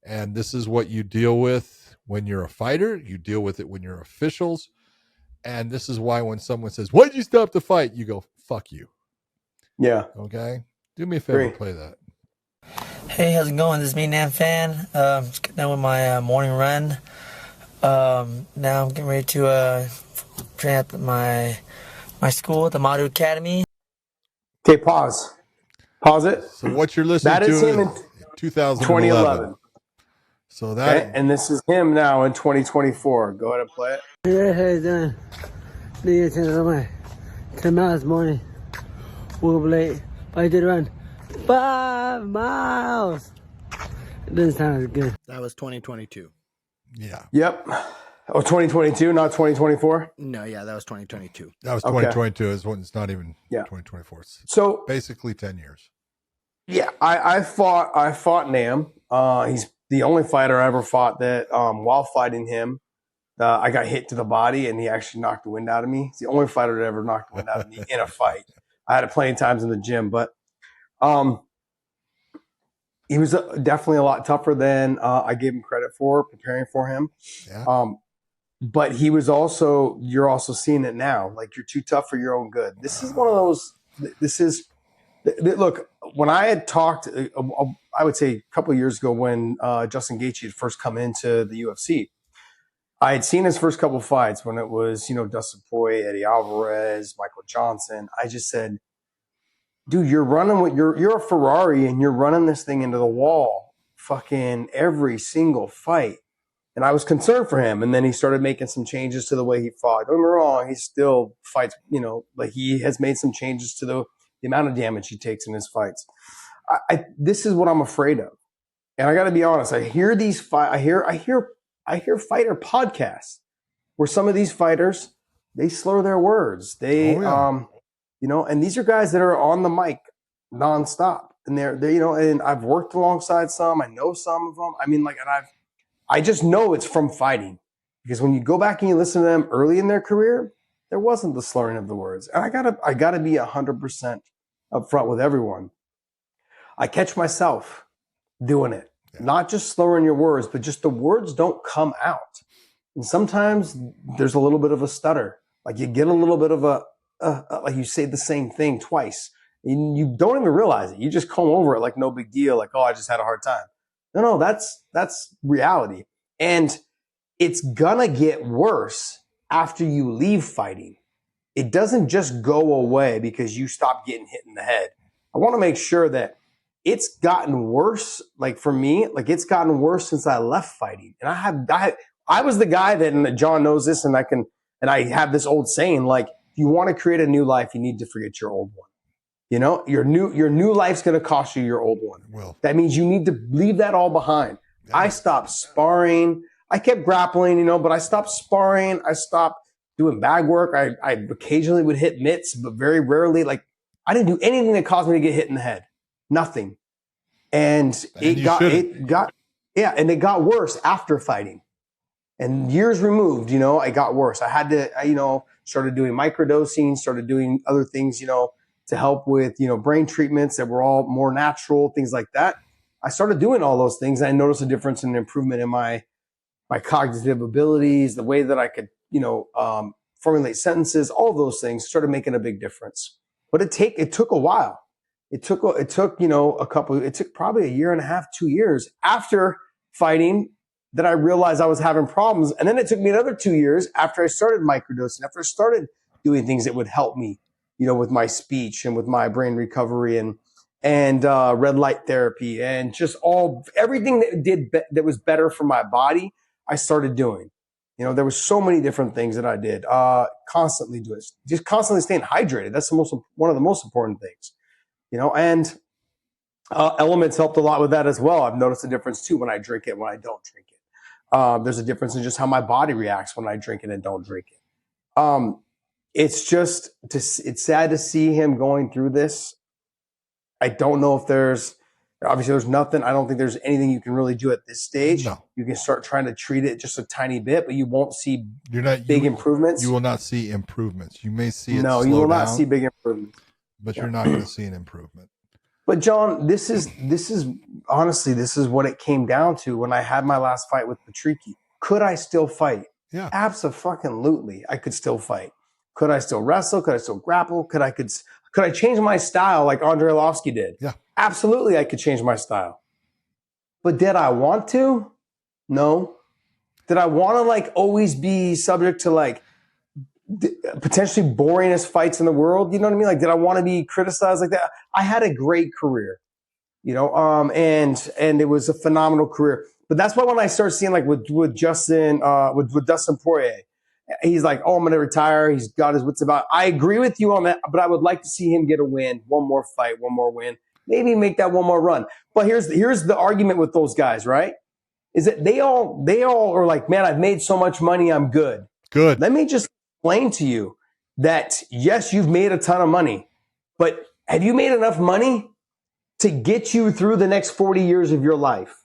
And this is what you deal with when you're a fighter. You deal with it when you're officials. And this is why when someone says, "Why'd you stop the fight?" you go, "Fuck you." Yeah. Okay. Do me a favor, play that. Hey, how's it going? This is me, Nam Fan. Just getting done with my morning run. Now I'm getting ready to train at my school at the Madu Academy. Okay, pause it. So what you're listening That to is him in 2011. So that, okay, and this is him now in 2024. Go ahead and play it. Yeah, how you doing? Came out this morning. Woke up late, but I did run 5 miles. It doesn't sound as good. That was 2022. yeah, Yep. Oh, 2022, not 2024. No, yeah, that was 2022. that was Okay. 2022. Is when it's not even Yeah. 2024. It's So basically 10 years. yeah, I fought Nam. He's the only fighter I ever fought that while fighting him, I got hit to the body and he actually knocked the wind out of me. He's the only fighter that ever knocked the wind out of me in a fight. I had it plenty of times in the gym, but he was definitely a lot tougher than I gave him credit for preparing for him. Yeah. But he was also, you're also seeing it now. Like, you're too tough for your own good. This is one of those, look, when I had talked, I would say a couple of years ago when Justin Gaethje had first come into the UFC, I had seen his first couple of fights when it was, Dustin Poirier, Eddie Alvarez, Michael Johnson. I just said, dude, you're running with you're a Ferrari and you're running this thing into the wall fucking every single fight. And I was concerned for him. And then he started making some changes to the way he fought. Don't get me wrong, he still fights, like he has made some changes to the amount of damage he takes in his fights. This is what I'm afraid of. And I got to be honest, I hear fighter podcasts where some of these fighters, they slur their words. They, and these are guys that are on the mic nonstop. And they're and I've worked alongside some, I know some of them. I mean, like, and I just know it's from fighting, because when you go back and you listen to them early in their career, there wasn't the slurring of the words. And I gotta be 100% upfront with everyone. I catch myself doing it, not just slurring your words, but just the words don't come out. And sometimes there's a little bit of a stutter. Like, you get a little bit of like you say the same thing twice. And you don't even realize it. You just come over it like no big deal. Like, oh, I just had a hard time. No, that's reality. And it's gonna get worse after you leave fighting. It doesn't just go away because you stop getting hit in the head. I want to make sure that it's gotten worse. Like, for me, like, it's gotten worse since I left fighting. And I was the guy that, and John knows this, and I have this old saying, like, if you want to create a new life, you need to forget your old one. Your new life's going to cost you your old one. Well, that means you need to leave that all behind. Yeah. I stopped sparring. I kept grappling, but I stopped sparring. I stopped doing bag work. I occasionally would hit mitts, but very rarely. Like, I didn't do anything that caused me to get hit in the head. Nothing. And it got worse after fighting. And years removed, it got worse. I had to, started doing microdosing, started doing other things, to help with, brain treatments that were all more natural, things like that. I started doing all those things. And I noticed a difference in improvement in my cognitive abilities, the way that I could, formulate sentences, all of those things started making a big difference. But it took a while. It took probably a year and a half, 2 years after fighting that I realized I was having problems. And then it took me another 2 years after I started microdosing, after I started doing things that would help me, with my speech and with my brain recovery and red light therapy and just everything that was better for my body, I started doing. There was so many different things that I did, constantly doing, just constantly staying hydrated. That's one of the most important things, and Elements helped a lot with that as well. I've noticed a difference too when I drink it, when I don't drink it. There's a difference in just how my body reacts when I drink it and don't drink it. It's just, it's sad to see him going through this. I don't know if there's nothing. I don't think there's anything you can really do at this stage. No. You can start trying to treat it just a tiny bit, but you won't see big improvements. You will not see improvements. You may see it No, you will not see big improvements. But you're not going to see an improvement. But John, this is honestly, this is what it came down to when I had my last fight with Petroski. Could I still fight? Yeah. Absolutely. I could still fight. Could I still wrestle? Could I still grapple? Could I change my style like Andrei Arlovski did? Yeah. Absolutely, I could change my style. But did I want to? No. Did I want to like always be subject to like potentially boringest fights in the world? You know what I mean? Like, did I want to be criticized like that? I had a great career, and it was a phenomenal career. But that's why when I start seeing like with Dustin Poirier, he's like, oh, I'm going to retire. He's got his wits about. I agree with you on that, but I would like to see him get a win, one more fight, one more win, maybe make that one more run. But here's the argument with those guys, right? Is that they all are like, man, I've made so much money, I'm good. Good. Let me just explain to you that yes, you've made a ton of money, but have you made enough money to get you through the next 40 years of your life?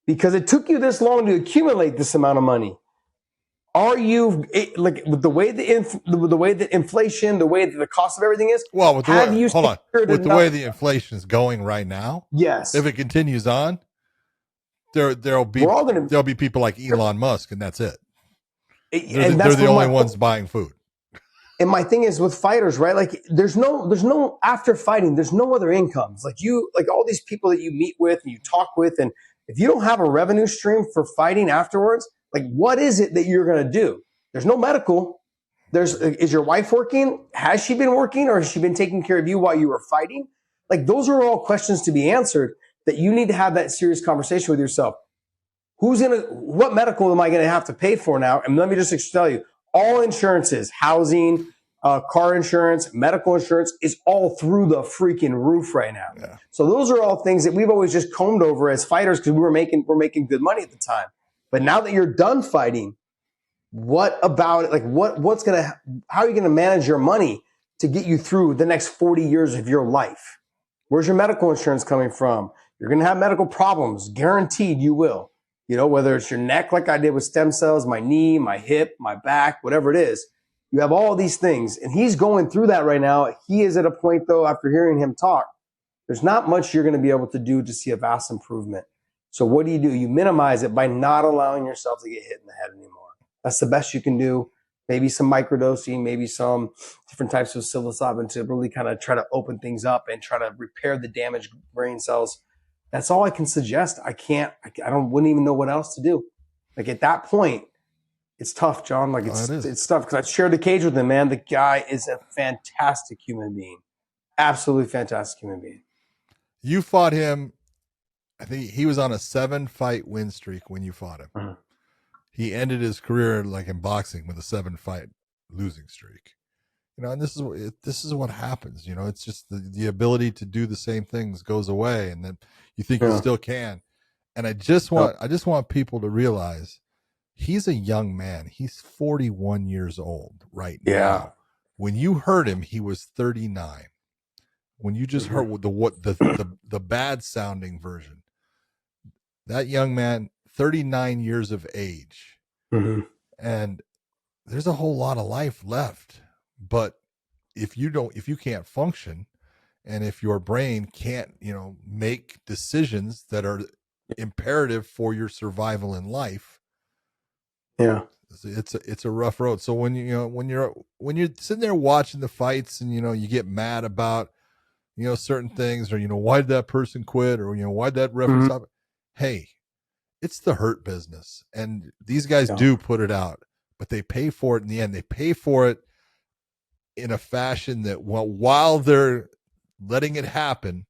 Because it took you this long to accumulate this amount of money. Are you like with the way the inflation, the way that the cost of everything is? Well, with the the way the inflation is going right now, yes. If it continues on, there'll be people like Elon Musk, and that's it. They're the only ones buying food. And my thing is with fighters, right? Like there's no after fighting, there's no other incomes. Like all these people that you meet with and you talk with, and if you don't have a revenue stream for fighting afterwards, like what is it that you're going to do? There's no medical. Is your wife working? Has she been working, or has she been taking care of you while you were fighting? Like those are all questions to be answered that you need to have that serious conversation with yourself. What medical am I going to have to pay for now? And let me just tell you, all insurances, housing, car insurance, medical insurance is all through the freaking roof right now. Yeah. So those are all things that we've always just combed over as fighters because we're making good money at the time. But now that you're done fighting, what about it? Like how are you going to manage your money to get you through the next 40 years of your life? Where's your medical insurance coming from? You're going to have medical problems. Guaranteed you will. Whether it's your neck, like I did with stem cells, my knee, my hip, my back, whatever it is, you have all these things. And he's going through that right now. He is at a point, though, after hearing him talk, there's not much you're going to be able to do to see a vast improvement. So what do? You minimize it by not allowing yourself to get hit in the head anymore. That's the best you can do. Maybe some microdosing, maybe some different types of psilocybin to really kind of try to open things up and try to repair the damaged brain cells. That's all I can suggest. I wouldn't even know what else to do. Like at that point, it's tough, John. Like it's tough because I shared the cage with him, man. The guy is a fantastic human being. Absolutely fantastic human being. You fought him. I think he was on a 7-fight win streak when you fought him. Mm-hmm. He ended his career like in boxing with a 7-fight losing streak. And this is what happens. It's just the ability to do the same things goes away, and then you think you still can. And I just want people to realize he's a young man. He's 41 years old right now. When you heard him, he was 39. When you just heard the bad sounding version, that young man, 39 years of age, and there's a whole lot of life left. But if you can't function, and if your brain can't, make decisions that are imperative for your survival in life, it's a rough road. So when you're sitting there watching the fights, and you get mad about certain things, or why did that person quit, or why did that referee stop? Hey, it's the hurt business, and these guys do put it out, but they pay for it in the end. They pay for it in a fashion that while they're letting it happen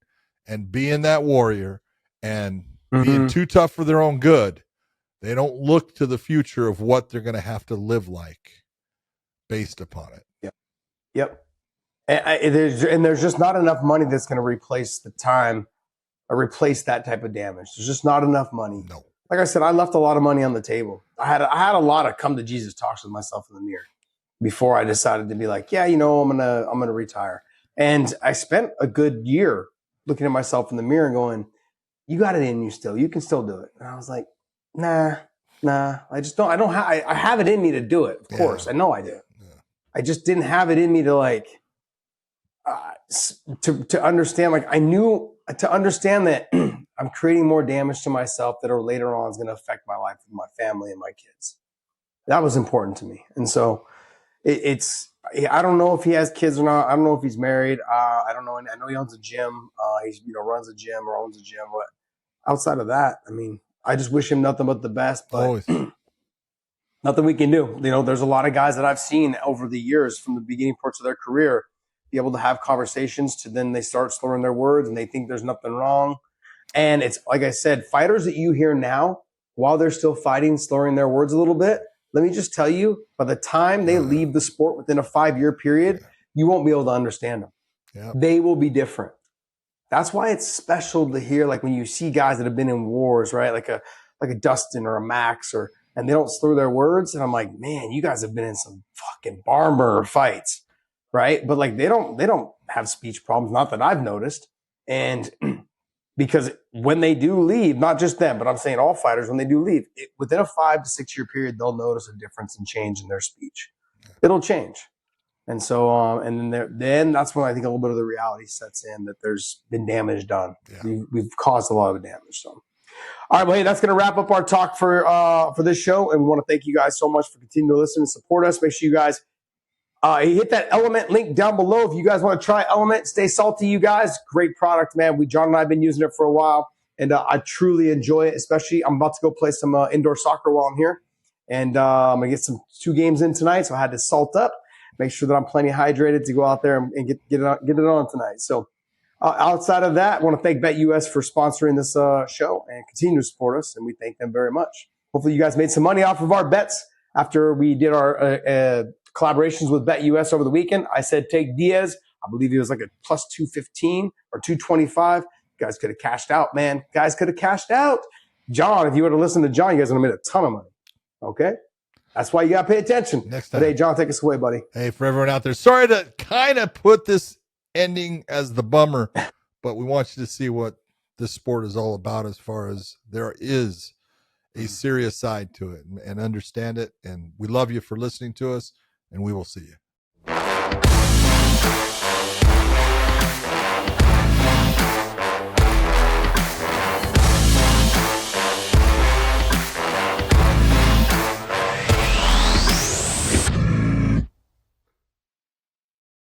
and being that warrior and being too tough for their own good, they don't look to the future of what they're going to have to live like based upon it. Yep. And there's just not enough money that's going to replace the time replace that type of damage. There's just not enough money. No. Like I said, I left a lot of money on the table. I had a lot of come to Jesus talks with myself in the mirror before I decided to be like, yeah, I'm gonna retire. And I spent a good year looking at myself in the mirror and going, you got it in you still. You can still do it. And I was like, nah. I just don't. I have it in me to do it. Of course, I know I do. Yeah. I just didn't have it in me to like to understand. Like I knew to understand that I'm creating more damage to myself that later on is going to affect my life with my family and my kids. That was important to me. And so it's. I don't know if he has kids or not. I don't know if he's married. I don't know. I know he owns a gym. He runs a gym or owns a gym. But outside of that, I mean, I just wish him nothing but the best. But nothing we can do. There's a lot of guys that I've seen over the years from the beginning parts of their career be able to have conversations to then they start slurring their words and they think there's nothing wrong. And it's like I said, fighters that you hear now while they're still fighting, slurring their words a little bit. Let me just tell you, by the time they leave the sport within a 5-year period, you won't be able to understand them. Yeah. They will be different. That's why it's special to hear, like when you see guys that have been in wars, right? Like a Dustin or a Max, and they don't slur their words. And I'm like, man, you guys have been in some fucking barn burner fights, right? But like they don't have speech problems, not that I've noticed. And because when they do leave, not just them, but I'm saying all fighters, when they do leave, within a 5 to 6 year period, they'll notice a difference and change in their speech. It'll change. And so, and then that's when I think a little bit of the reality sets in that there's been damage done. Yeah. We've caused a lot of damage. So, all right, well, hey, that's going to wrap up our talk for this show. And we want to thank you guys so much for continuing to listen and support us. Make sure you guys hit that LMNT link down below. If you guys want to try LMNT, stay salty, you guys. Great product, man. John and I have been using it for a while, and I truly enjoy it. Especially, I'm about to go play some indoor soccer while I'm here, and I'm gonna get 2 games in tonight. So I had to salt up, make sure that I'm plenty hydrated to go out there and get it on tonight. So outside of that, I want to thank BetUS for sponsoring this show and continue to support us, and we thank them very much. Hopefully, you guys made some money off of our bets after we did our collaborations with BetUS over the weekend. I said take Diaz. I believe he was like a plus 215 or 225. You guys could have cashed out, man. Guys could have cashed out. John, if you would have listened to John, you guys would have made a ton of money. Okay? That's why you got to pay attention. Next time. But hey, John, take us away, buddy. Hey, for everyone out there, sorry to kind of put this ending as the bummer, but we want you to see what this sport is all about as far as there is a serious side to it and understand it. And we love you for listening to us. And we will see you.